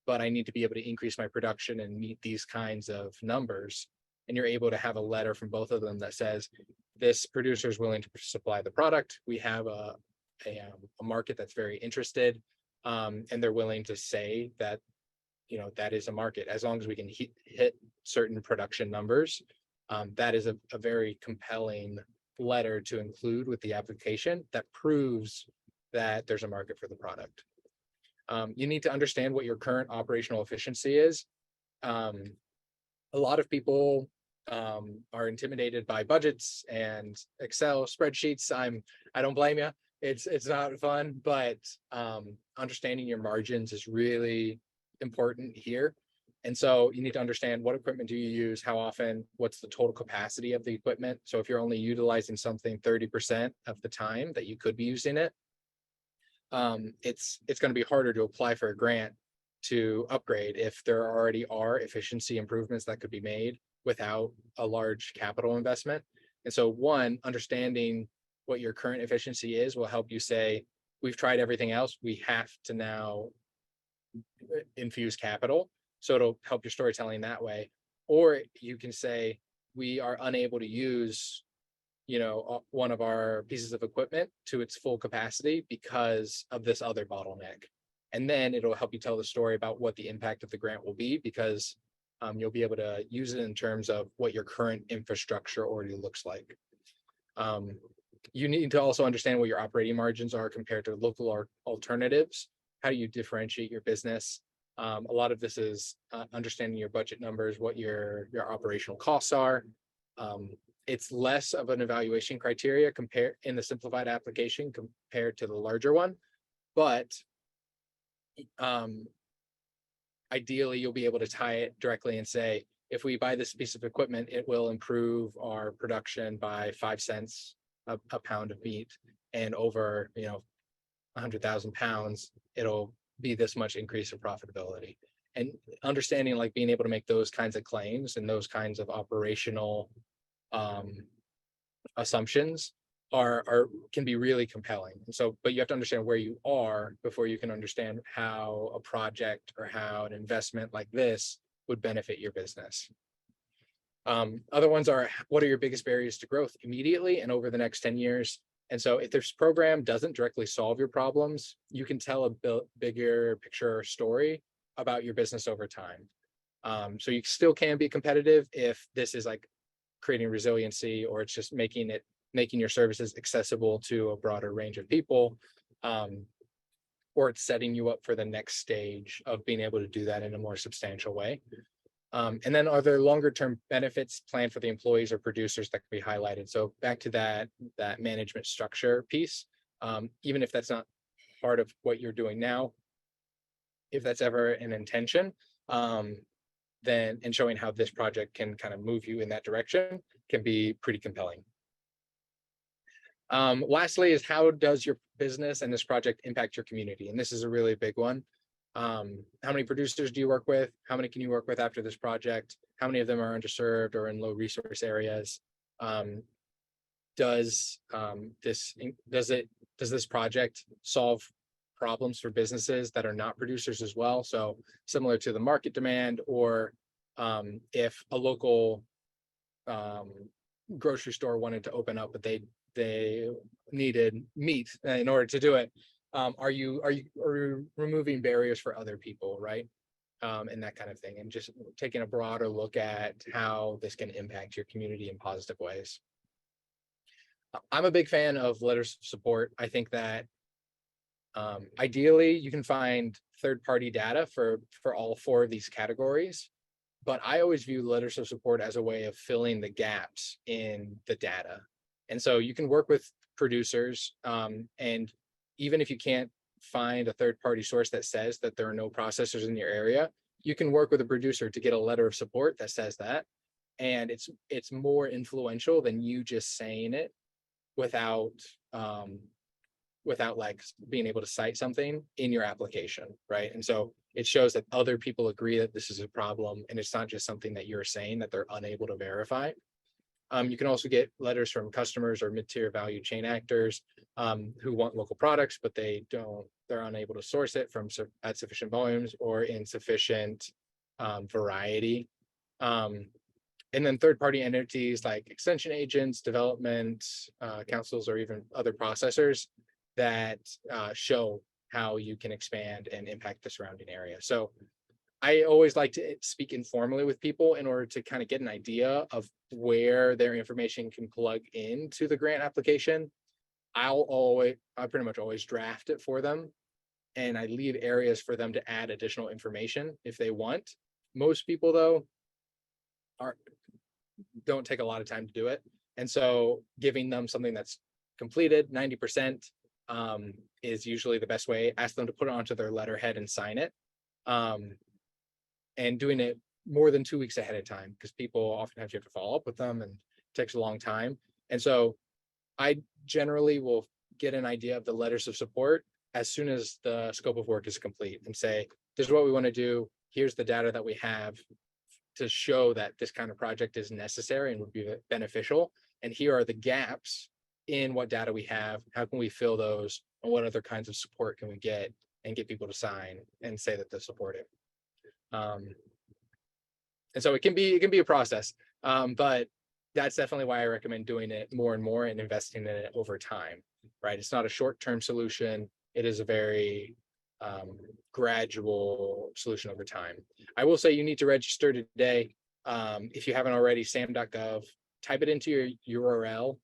but I need to be able to increase my production and meet these kinds of numbers. And you're able to have a letter from both of them that says, this producer is willing to supply the product. We have a market that's very interested, and they're willing to say that, that is a market. As long as we can hit certain production numbers, that is a very compelling letter to include with the application that proves that there's a market for the product. You need to understand what your current operational efficiency is. A lot of people are intimidated by budgets and Excel spreadsheets. I don't blame you. It's not fun, but understanding your margins is really important here. And so you need to understand, what equipment do you use, how often, what's the total capacity of the equipment. So if you're only utilizing something 30% of the time that you could be using it, it's going to be harder to apply for a grant to upgrade if there already are efficiency improvements that could be made without a large capital investment. And so understanding what your current efficiency is will help you say, we've tried everything else, we have to now infuse capital. So it'll help your storytelling that way. Or you can say, we are unable to use one of our pieces of equipment to its full capacity because of this other bottleneck. And then it'll help you tell the story about what the impact of the grant will be, because you'll be able to use it in terms of what your current infrastructure already looks like. You need to also understand what your operating margins are compared to local alternatives. How do you differentiate your business? A lot of this is understanding your budget numbers, what your operational costs are. It's less of an evaluation criteria in the simplified application compared to the larger one, but ideally you'll be able to tie it directly and say, if we buy this piece of equipment, it will improve our production by 5 cents a pound of meat, and over 100,000 pounds, it'll be this much increase in profitability. And understanding, like, being able to make those kinds of claims and those kinds of operational assumptions can be really compelling. And so, but you have to understand where you are before you can understand how a project or how an investment like this would benefit your business. Other ones are, what are your biggest barriers to growth immediately and over the next 10 years? And so if this program doesn't directly solve your problems, you can tell a bigger picture story about your business over time. So you still can be competitive if this is like creating resiliency, or it's just making your services accessible to a broader range of people, or it's setting you up for the next stage of being able to do that in a more substantial way. And then are there longer term benefits planned for the employees or producers that can be highlighted? So back to that management structure piece, even if that's not part of what you're doing now, if that's ever an intention, then and showing how this project can kind of move you in that direction can be pretty compelling. Lastly is, how does your business and this project impact your community? And this is a really big one. How many producers do you work with? How many can you work with after this project? How many of them are underserved or in low resource areas? Does this project solve problems for businesses that are not producers as well? So similar to the market demand, or if a local grocery store wanted to open up, but they needed meat in order to do it. Are you removing barriers for other people, right? And that kind of thing, and just taking a broader look at how this can impact your community in positive ways. I'm a big fan of letters of support. I think that ideally you can find third-party data for all 4 of these categories, but I always view letters of support as a way of filling the gaps in the data. And so you can work with producers, and even if you can't find a third-party source that says that there are no processors in your area, you can work with a producer to get a letter of support that says that. And it's more influential than you just saying it without like being able to cite something in your application, right? And so it shows that other people agree that this is a problem, and it's not just something that you're saying that they're unable to verify. You can also get letters from customers or mid-tier value chain actors who want local products, but they're unable to source it at sufficient volumes or in sufficient variety. And then third-party entities like extension agents, development councils, or even other processors that show how you can expand and impact the surrounding area. So I always like to speak informally with people in order to kind of get an idea of where their information can plug into the grant application. I pretty much always draft it for them, and I leave areas for them to add additional information if they want. Most people, though, don't take a lot of time to do it. And so giving them something that's completed 90% is usually the best way. Ask them to put it onto their letterhead and sign it. And doing it more than 2 weeks ahead of time, because people often have to follow up with them, and it takes a long time. And so I generally will get an idea of the letters of support as soon as the scope of work is complete, and say, this is what we want to do. Here's the data that we have to show that this kind of project is necessary and would be beneficial. And here are the gaps in what data we have. How can we fill those? And what other kinds of support can we get and get people to sign and say that they support it? And so it can be a process, but that's definitely why I recommend doing it more and more and investing in it over time, right? It's not a short-term solution. It is a very gradual solution over time. I will say you need to register today. If you haven't already, sam.gov, type it into your URL.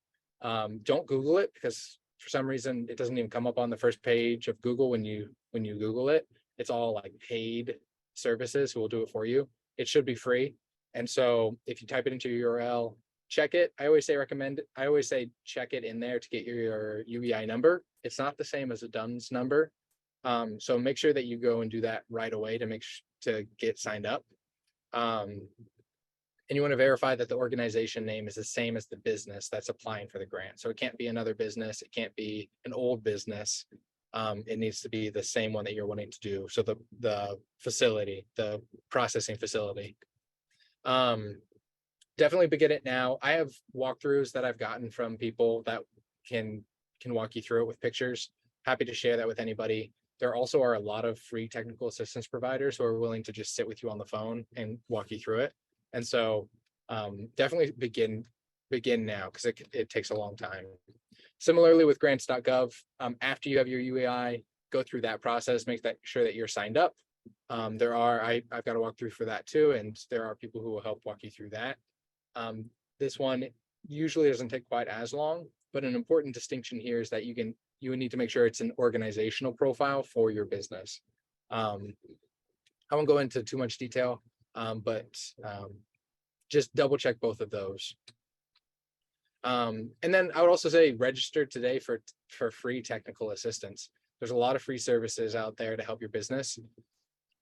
Don't Google it, because for some reason it doesn't even come up on the first page of Google when you Google it. It's all like paid services who will do it for you. It should be free. And so if you type it into your URL, check it. I always say check it in there to get your UEI number. It's not the same as a DUNS number. So make sure that you go and do that right away to get signed up. And you want to verify that the organization name is the same as the business that's applying for the grant. So it can't be another business. It can't be an old business. It needs to be the same one that you're wanting to do. So the facility, the processing facility. Definitely begin it now. I have walkthroughs that I've gotten from people that can walk you through it with pictures. Happy to share that with anybody. There also are a lot of free technical assistance providers who are willing to just sit with you on the phone and walk you through it. And so definitely begin now, because it takes a long time. Similarly with grants.gov, after you have your UEI, go through that process, make sure that you're signed up. I've got to walk through for that too, and there are people who will help walk you through that. This one usually doesn't take quite as long, but an important distinction here is that you would need to make sure it's an organizational profile for your business. I won't go into too much detail, but just double check both of those. And then I would also say register today for free technical assistance. There's a lot of free services out there to help your business.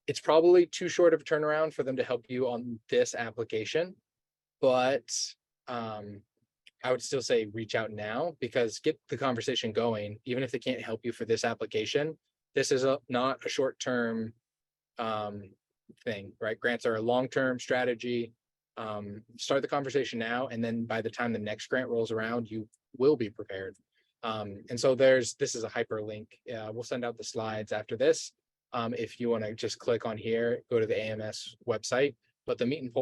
It's probably too short of a turnaround for them to help you on this application, but I would still say reach out now, because get the conversation going. Even if they can't help you for this application, this is not a short-term thing, right? Grants are a long-term strategy. Start the conversation now, and then by the time the next grant rolls around, you will be prepared. And so this is a hyperlink. We'll send out the slides after this. If you want to just click on here, go to the AMS website. But the meat and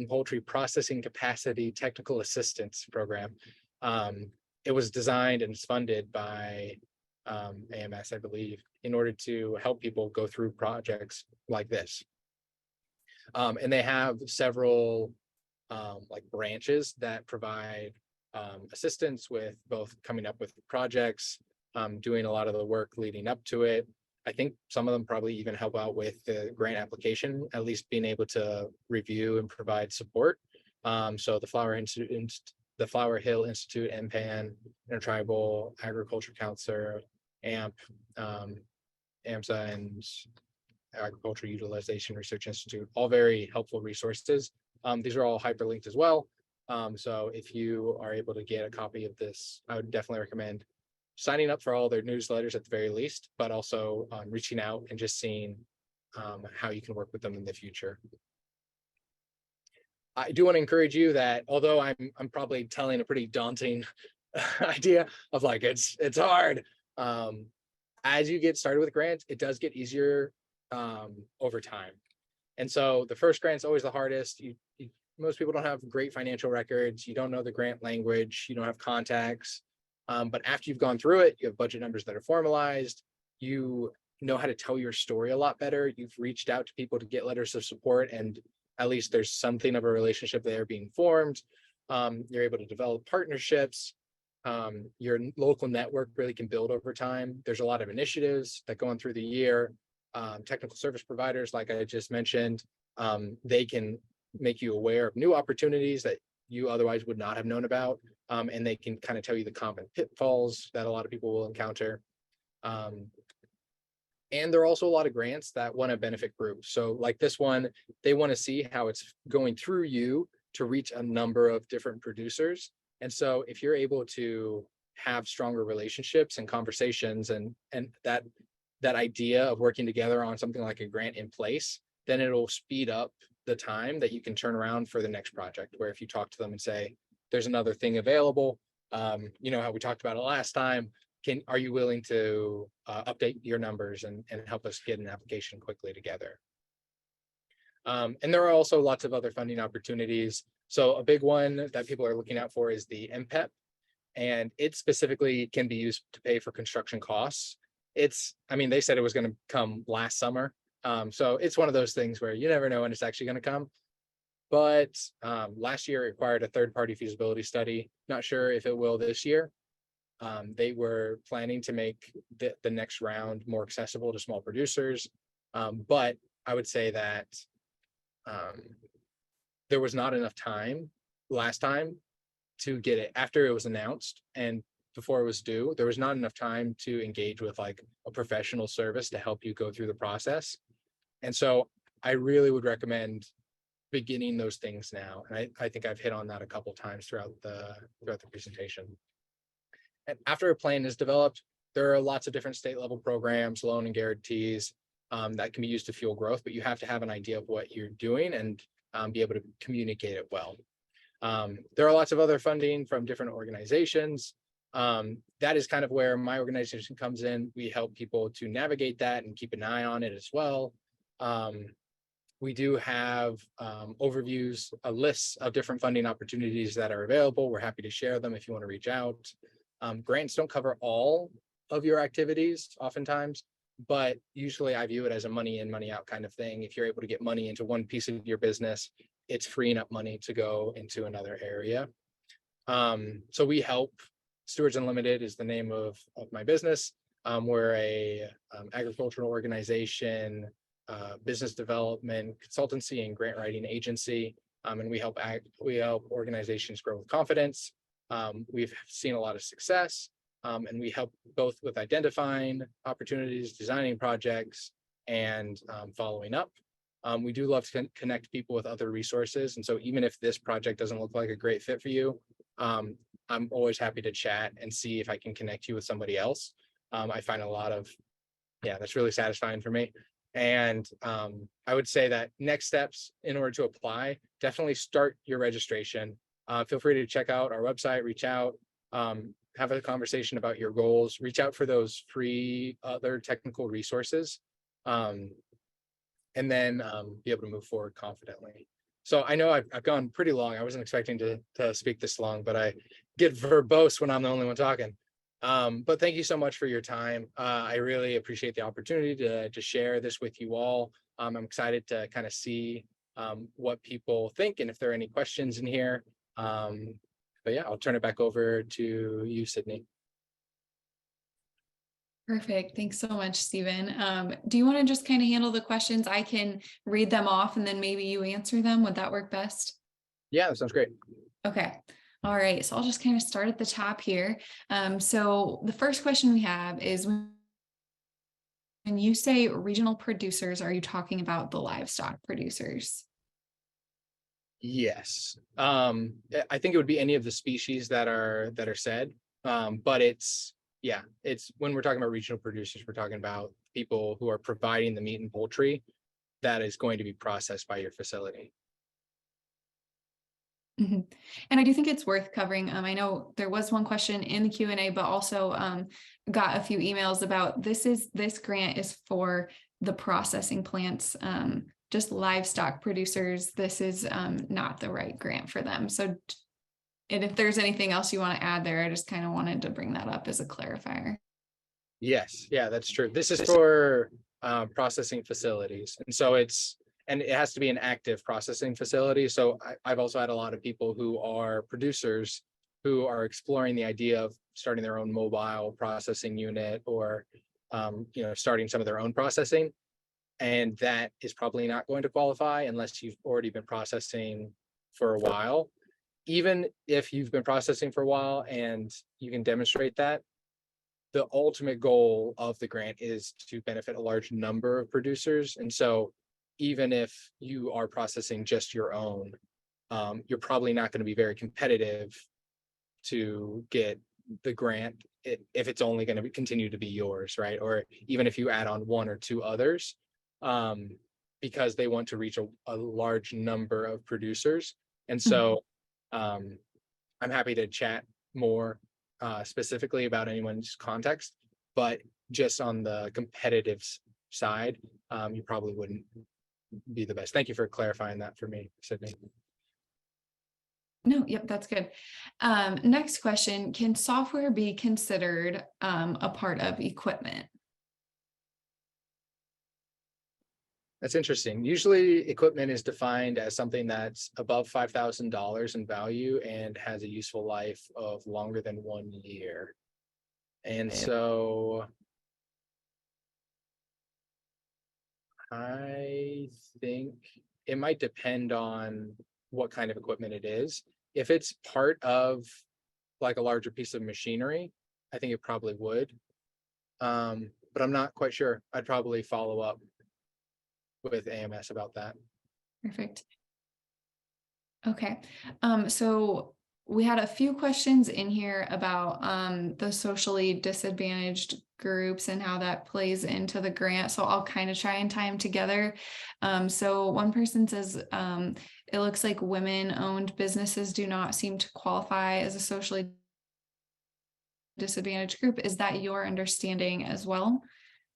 poultry processing capacity technical assistance program, it was designed and funded by AMS, I believe, in order to help people go through projects like this. And they have several like branches that provide assistance with both coming up with projects, doing a lot of the work leading up to it. I think some of them probably even help out with the grant application, at least being able to review and provide support. So the Flower Hill Institute, MPAN, Intertribal Agriculture Council, AMP, AMSA, and Agriculture Utilization Research Institute, all very helpful resources. These are all hyperlinked as well. So if you are able to get a copy of this, I would definitely recommend signing up for all their newsletters at the very least, but also reaching out and just seeing how you can work with them in the future. I do want to encourage you that although I'm probably telling a pretty daunting idea of like it's hard, as you get started with grants, it does get easier over time. And so the first grant's always the hardest. Most people don't have great financial records. You don't know the grant language. You don't have contacts. But after you've gone through it, you have budget numbers that are formalized. You know how to tell your story a lot better. You've reached out to people to get letters of support, and at least there's something of a relationship there being formed. You're able to develop partnerships. Your local network really can build over time. There's a lot of initiatives that go on through the year. Technical service providers, like I just mentioned, they can make you aware of new opportunities that you otherwise would not have known about. And they can kind of tell you the common pitfalls that a lot of people will encounter. And there are also a lot of grants that want to benefit groups. So like this one, they want to see how it's going through you to reach a number of different producers. And so if you're able to have stronger relationships and conversations and that idea of working together on something like a grant in place, then it'll speed up the time that you can turn around for the next project, where if you talk to them and say, there's another thing available, you know how we talked about it last time, are you willing to update your numbers and help us get an application quickly together? And there are also lots of other funding opportunities. So a big one that people are looking out for is the MCap, and it specifically can be used to pay for construction costs. I mean, they said it was going to come last summer. So it's one of those things where you never know when it's actually going to come. But last year it required a third-party feasibility study. Not sure if it will this year. They were planning to make the next round more accessible to small producers. But I would say that there was not enough time last time to get it after it was announced and before it was due. There was not enough time to engage with like a professional service to help you go through the process. And so I really would recommend beginning those things now. And I think I've hit on that a couple of times throughout the presentation. And after a plan is developed, there are lots of different state level programs, loan and guarantees that can be used to fuel growth, but you have to have an idea of what you're doing and be able to communicate it well. There are lots of other funding from different organizations. That is kind of where my organization comes in. We help people to navigate that and keep an eye on it as well. We do have overviews, a list of different funding opportunities that are available. We're happy to share them if you want to reach out. Grants don't cover all of your activities oftentimes, but usually I view it as a money in, money out kind of thing. If you're able to get money into one piece of your business, it's freeing up money to go into another area. So we help. Stewards Unlimited is the name of my business. We're a agricultural organization, business development consultancy and grant writing agency, and we help organizations grow with confidence. We've seen a lot of success, and we help both with identifying opportunities, designing projects, and following up. We do love to connect people with other resources, and so even if this project doesn't look like a great fit for you, I'm always happy to chat and see if I can connect you with somebody else. I find a lot of, that's really satisfying for me. And I would say that next steps in order to apply, definitely start your registration. Feel free to check out our website, reach out, have a conversation about your goals, reach out for those free other technical resources, and then be able to move forward confidently. So I know I've gone pretty long. I wasn't expecting to speak this long, but I get verbose when I'm the only one talking. But thank you so much for your time. I really appreciate the opportunity to share this with you all. I'm excited to kind of see what people think and if there are any questions in here. But yeah, I'll turn it back over to you, Sydney. Perfect. Thanks so much, Stephen. Do you want to just kind of handle the questions? I can read them off and then maybe you answer them. Would that work best? Yeah, that sounds great. Okay. All right. So I'll just kind of start at the top here. So the first question we have is, when you say regional producers, are you talking about the livestock producers? Yes. I think it would be any of the species that are said. But it's when we're talking about regional producers, we're talking about people who are providing the meat and poultry that is going to be processed by your facility. Mm-hmm. And I do think it's worth covering. I know there was one question in the Q&A, but also got a few emails about this grant is for the processing plants, just livestock producers. This is not the right grant for them. So, and if there's anything else you want to add there, I just kind of wanted to bring that up as a clarifier. Yes, yeah, that's true. This is for processing facilities, and so it has to be an active processing facility. So I've also had a lot of people who are producers who are exploring the idea of starting their own mobile processing unit or starting some of their own processing, and that is probably not going to qualify unless you've already been processing for a while. Even if you've been processing for a while and you can demonstrate that, the ultimate goal of the grant is to benefit a large number of producers. And so even if you are processing just your own, you're probably not going to be very competitive to get the grant if it's only going to continue to be yours, right? Or even if you add on one or two others, because they want to reach a large number of producers. And so I'm happy to chat more specifically about anyone's context, but just on the competitive side, you probably wouldn't be the best. Thank you for clarifying that for me, Sydney. No, yep, that's good. Next question, can software be considered a part of equipment? That's interesting. Usually equipment is defined as something that's above $5,000 in value and has a useful life of longer than 1 year. And so I think it might depend on what kind of equipment it is. If it's part of like a larger piece of machinery, I think it probably would. But I'm not quite sure. I'd probably follow up with AMS about that. Perfect. Okay. So we had a few questions in here about the socially disadvantaged groups and how that plays into the grant. So I'll kind of try and tie them together. So one person says, it looks like women-owned businesses do not seem to qualify as a socially disadvantaged group. Is that your understanding as well?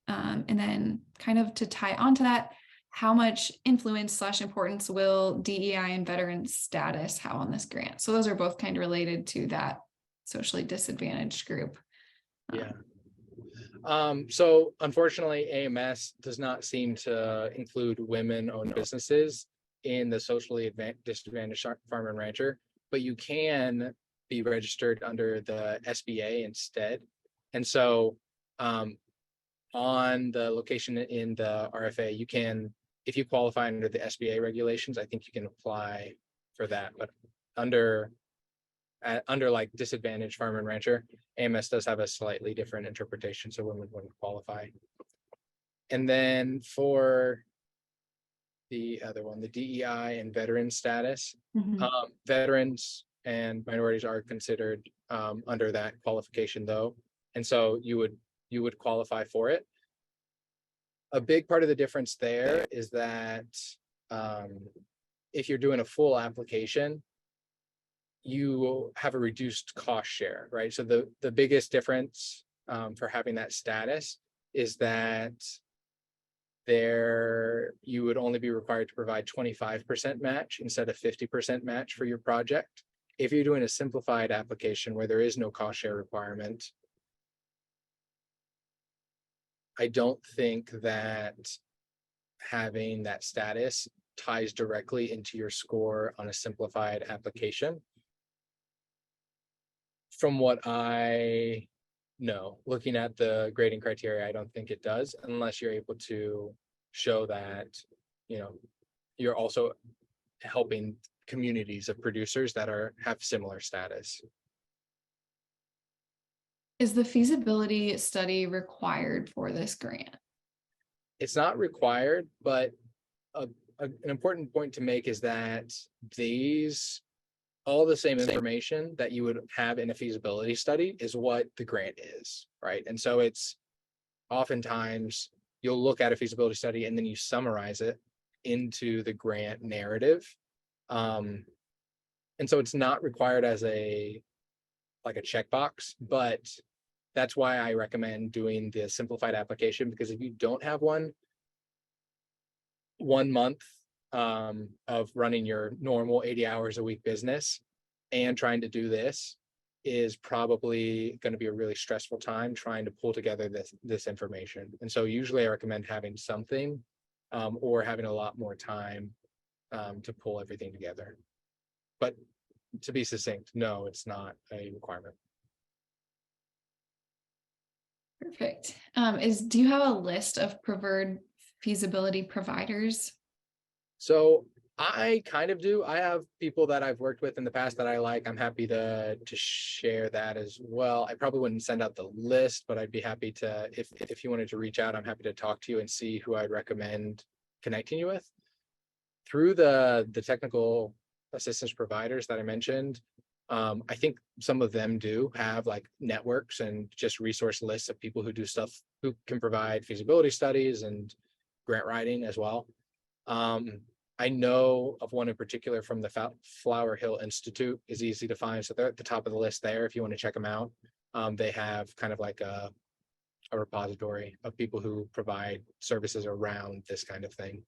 And then kind of to tie onto that, how much influence / importance will DEI and veteran status have on this grant? So those are both kind of related to that socially disadvantaged group. Yeah. So unfortunately, AMS does not seem to include women-owned businesses in the socially disadvantaged farmer and rancher, but you can be registered under the SBA instead. And so on the location in the RFA, you can, if you qualify under the SBA regulations, I think you can apply for that. But under like disadvantaged farmer and rancher, AMS does have a slightly different interpretation, so women wouldn't qualify. And then for the other one, the DEI and veteran status, veterans and minorities are considered under that qualification though. And so you would qualify for it. A big part of the difference there is that if you're doing a full application, you have a reduced cost share, right? So the biggest difference for having that status is that you would only be required to provide 25% match instead of 50% match for your project. If you're doing a simplified application where there is no cost share requirement, I don't think that having that status ties directly into your score on a simplified application. From what I know, looking at the grading criteria, I don't think it does, unless you're able to show that, you know, you're also helping communities of producers that have similar status. Is the feasibility study required for this grant? It's not required, but an important point to make is that all the same information that you would have in a feasibility study is what the grant is, right? And so it's oftentimes you'll look at a feasibility study and then you summarize it into the grant narrative. And so it's not required as a checkbox, but that's why I recommend doing the simplified application, because if you don't have one month of running your normal 80 hours a week business and trying to do this is probably going to be a really stressful time trying to pull together this information. And so usually I recommend having something or having a lot more time to pull everything together. But to be succinct, no, it's not a requirement. Perfect. Do you have a list of preferred feasibility providers? So I kind of do. I have people that I've worked with in the past that I like. I'm happy to share that as well. I probably wouldn't send out the list, but I'd be happy to, if you wanted to reach out, I'm happy to talk to you and see who I'd recommend connecting you with. Through the technical assistance providers that I mentioned, I think some of them do have like networks and just resource lists of people who do stuff, who can provide feasibility studies and grant writing as well. I know of one in particular from the Flower Hill Institute is easy to find. So they're at the top of the list there if you want to check them out. They have kind of like a repository of people who provide services around this kind of thing.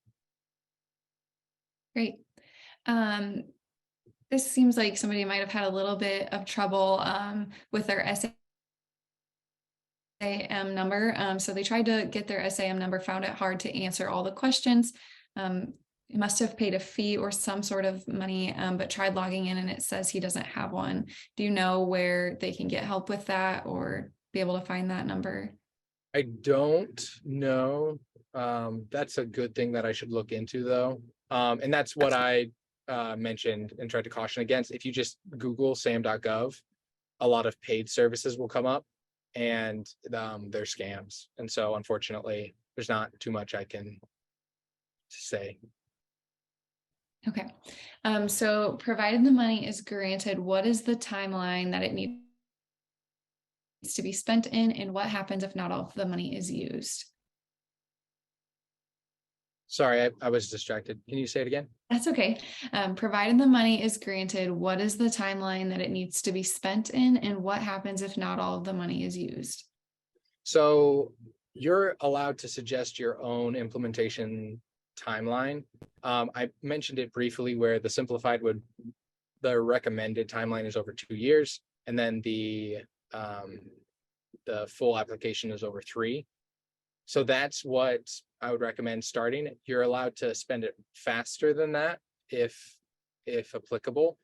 Great. This seems like somebody might have had a little bit of trouble with their SAM number. So they tried to get their SAM number, found it hard to answer all the questions. He must have paid a fee or some sort of money, but tried logging in and it says he doesn't have one. Do you know where they can get help with that or be able to find that number? I don't know. That's a good thing that I should look into though. And that's what I mentioned and tried to caution against. If you just Google sam.gov, a lot of paid services will come up and they're scams. And so unfortunately, there's not too much I can say. Okay. So provided the money is granted, what is the timeline that it needs to be spent in, and what happens if not all of the money is used? Sorry, I was distracted. Can you say it again? That's okay. Provided the money is granted, what is the timeline that it needs to be spent in, and what happens if not all of the money is used? So you're allowed to suggest your own implementation timeline. I mentioned it briefly where the recommended timeline is over 2 years, and then the full application is over 3. So that's what I would recommend starting. You're allowed to spend it faster than that if applicable.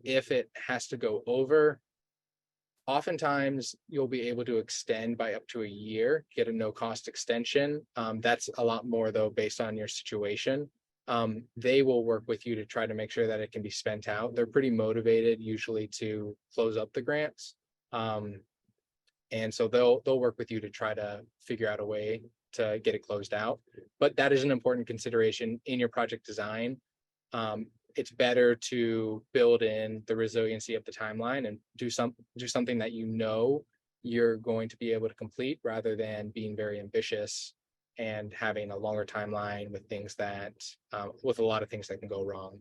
If it has to go over, oftentimes you'll be able to extend by up to a year, get a no cost extension. That's a lot more though, based on your situation. They will work with you to try to make sure that it can be spent out. They're pretty motivated usually to close up the grants. And so they'll work with you to try to figure out a way to get it closed out. But that is an important consideration in your project design. It's better to build in the resiliency of the timeline and do something that you know you're going to be able to complete, rather than being very ambitious and having a longer timeline with things that with a lot of things that can go wrong.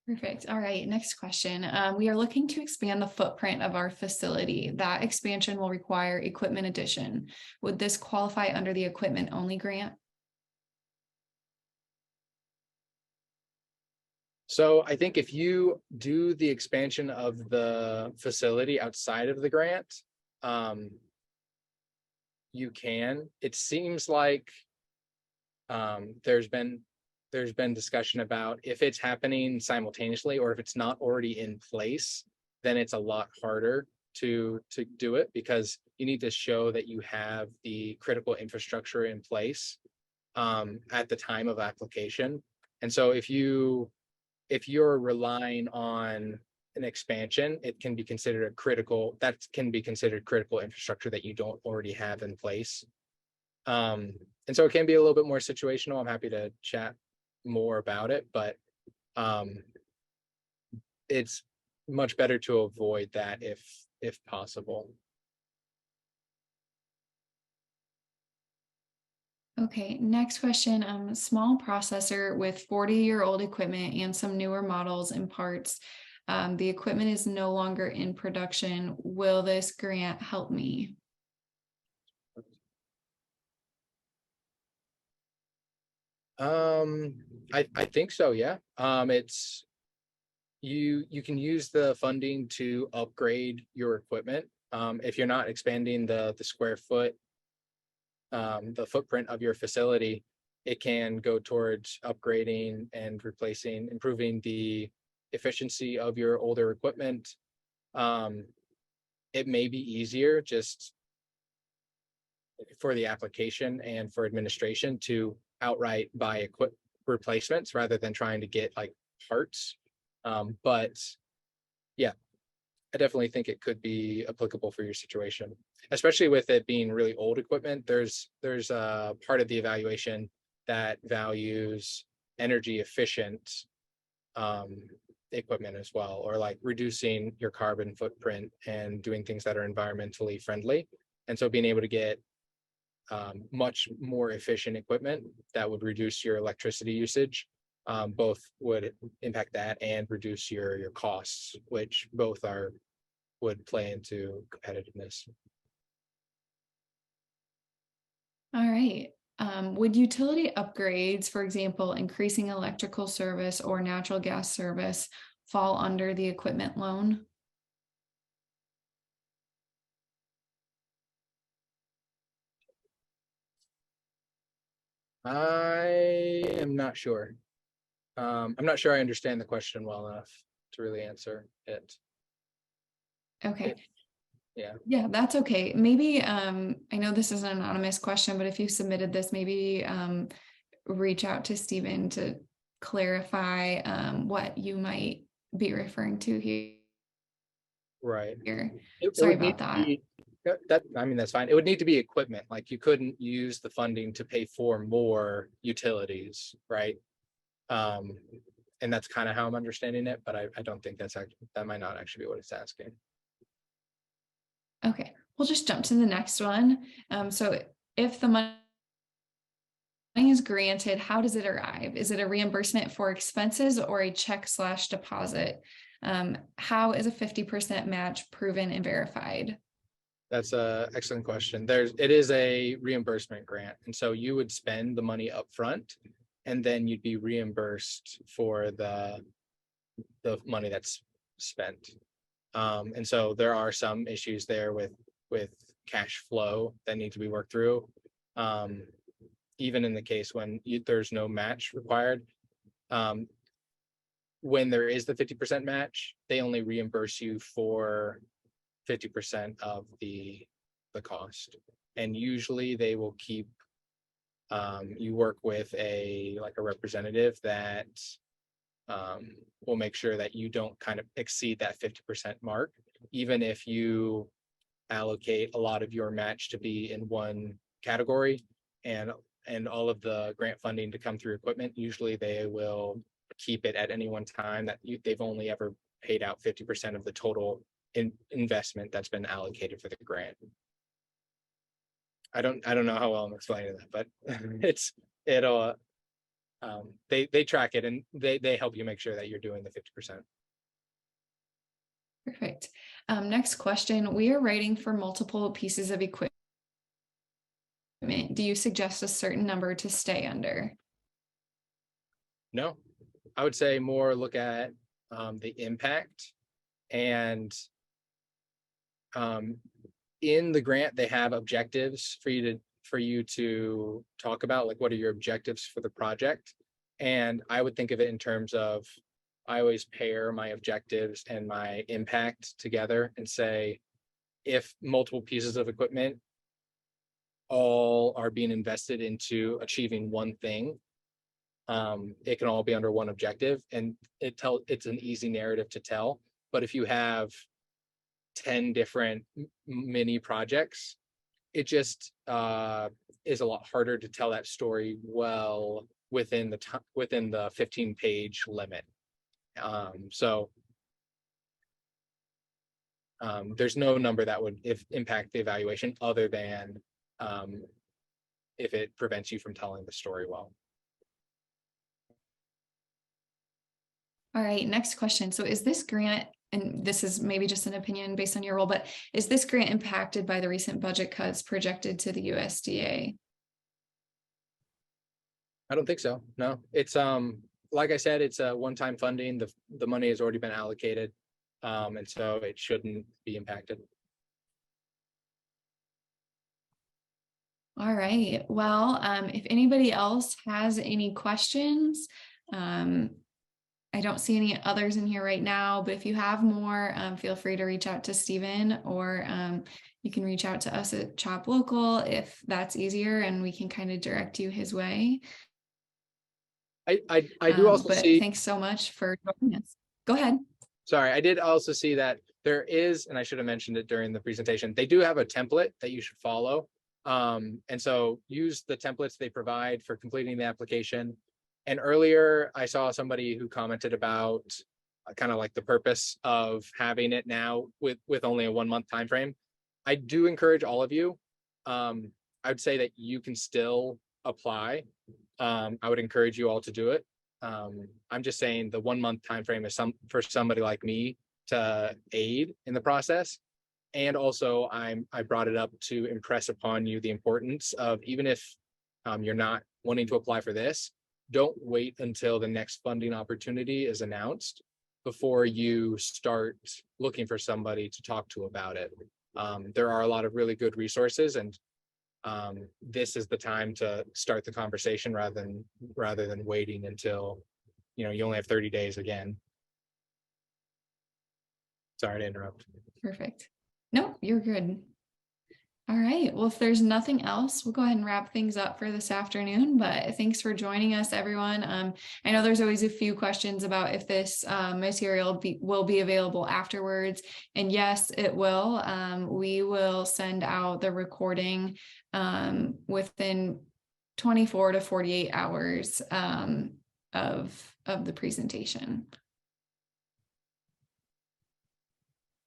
Perfect. All right, next question. We are looking to expand the footprint of our facility. That expansion will require equipment addition. Would this qualify under the equipment only grant? So I think if you do the expansion of the facility outside of the grant, you can. It seems like there's been discussion about if it's happening simultaneously or if it's not already in place, then it's a lot harder to do it, because you need to show that you have the critical infrastructure in place at the time of application. And so if you're relying on an expansion, it can be considered critical infrastructure that you don't already have in place. And so it can be a little bit more situational. I'm happy to chat more about it, but it's much better to avoid that if possible. Okay, next question. Small processor with 40-year-old equipment and some newer models and parts. The equipment is no longer in production. Will this grant help me? I think so, yeah. It's you can use the funding to upgrade your equipment. If you're not expanding the square foot, the footprint of your facility, it can go towards upgrading and improving the efficiency of your older equipment. It may be easier just for the application and for administration to outright buy replacements rather than trying to get like parts. But yeah, I definitely think it could be applicable for your situation, especially with it being really old equipment. There's a part of the evaluation that values energy efficient equipment as well, or like reducing your carbon footprint and doing things that are environmentally friendly. And so being able to get much more efficient equipment that would reduce your electricity usage, both would impact that and reduce your costs, which both would play into competitiveness. All right. Would utility upgrades, for example, increasing electrical service or natural gas service, fall under the equipment loan? I am not sure. I'm not sure I understand the question well enough to really answer it. Okay. Yeah. Yeah, that's okay. Maybe, I know this is an anonymous question, but if you submitted this, maybe reach out to Stephen to clarify what you might be referring to here. Right. Sorry about that. I mean, that's fine. It would need to be equipment. Like you couldn't use the funding to pay for more utilities, right? And that's kind of how I'm understanding it, but I don't think that might not actually be what it's asking. Okay, we'll just jump to the next one. So if the money is granted, how does it arrive? Is it a reimbursement for expenses or a check/deposit? How is a 50% match proven and verified? That's an excellent question. It is a reimbursement grant. And so you would spend the money up front and then you'd be reimbursed for the money that's spent. And so there are some issues there with cash flow that need to be worked through. Even in the case when there's no match required. When there is the 50% match, they only reimburse you for 50% of the cost. And usually they will keep, you work with a representative that will make sure that you don't kind of exceed that 50% mark, even if you allocate a lot of your match to be in one category and all of the grant funding to come through equipment. Usually they will keep it at any one time that they've only ever paid out 50% of the total investment that's been allocated for the grant. I don't know how well I'm explaining that, but they track it and they help you make sure that you're doing the 50%. Perfect. Next question. We are writing for multiple pieces of equipment. Do you suggest a certain number to stay under? No, I would say more look at the impact, and in the grant they have objectives for you to talk about, like what are your objectives for the project. And I would think of it in terms of, I always pair my objectives and my impact together and say, if multiple pieces of equipment all are being invested into achieving one thing, it can all be under one objective, and it's an easy narrative to tell. But if you have 10 different mini projects, it just is a lot harder to tell that story well within the 15-page limit. So there's no number that would impact the evaluation other than if it prevents you from telling the story well. All right, next question. So is this grant, and this is maybe just an opinion based on your role, but is this grant impacted by the recent budget cuts projected to the USDA? I don't think so. No, it's like I said, it's a one-time funding. The money has already been allocated, and so it shouldn't be impacted. All right. Well, if anybody else has any questions, I don't see any others in here right now, but if you have more, feel free to reach out to Stephen, or you can reach out to us at Chop Local if that's easier, and we can kind of direct you his way. I do also see. Thanks so much for joining us. Go ahead. Sorry, I did also see that there is, and I should have mentioned it during the presentation, they do have a template that you should follow. And so use the templates they provide for completing the application. And earlier I saw somebody who commented about kind of like the purpose of having it now with only a 1-month time frame. I do encourage all of you. I would say that you can still apply. I would encourage you all to do it. I'm just saying the 1-month time frame is for somebody like me to aid in the process. And also I brought it up to impress upon you the importance of, even if you're not wanting to apply for this, don't wait until the next funding opportunity is announced before you start looking for somebody to talk to about it. There are a lot of really good resources, and this is the time to start the conversation rather than waiting until you only have 30 days again. Sorry to interrupt. Perfect. No, you're good. All right. Well, if there's nothing else, we'll go ahead and wrap things up for this afternoon. But thanks for joining us, everyone. I know there's always a few questions about if this material will be available afterwards. And yes, it will. We will send out the recording within 24 to 48 hours of the presentation.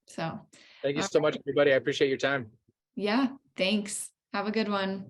So thank you so much, everybody. I appreciate your time. Yeah, thanks. Have a good one.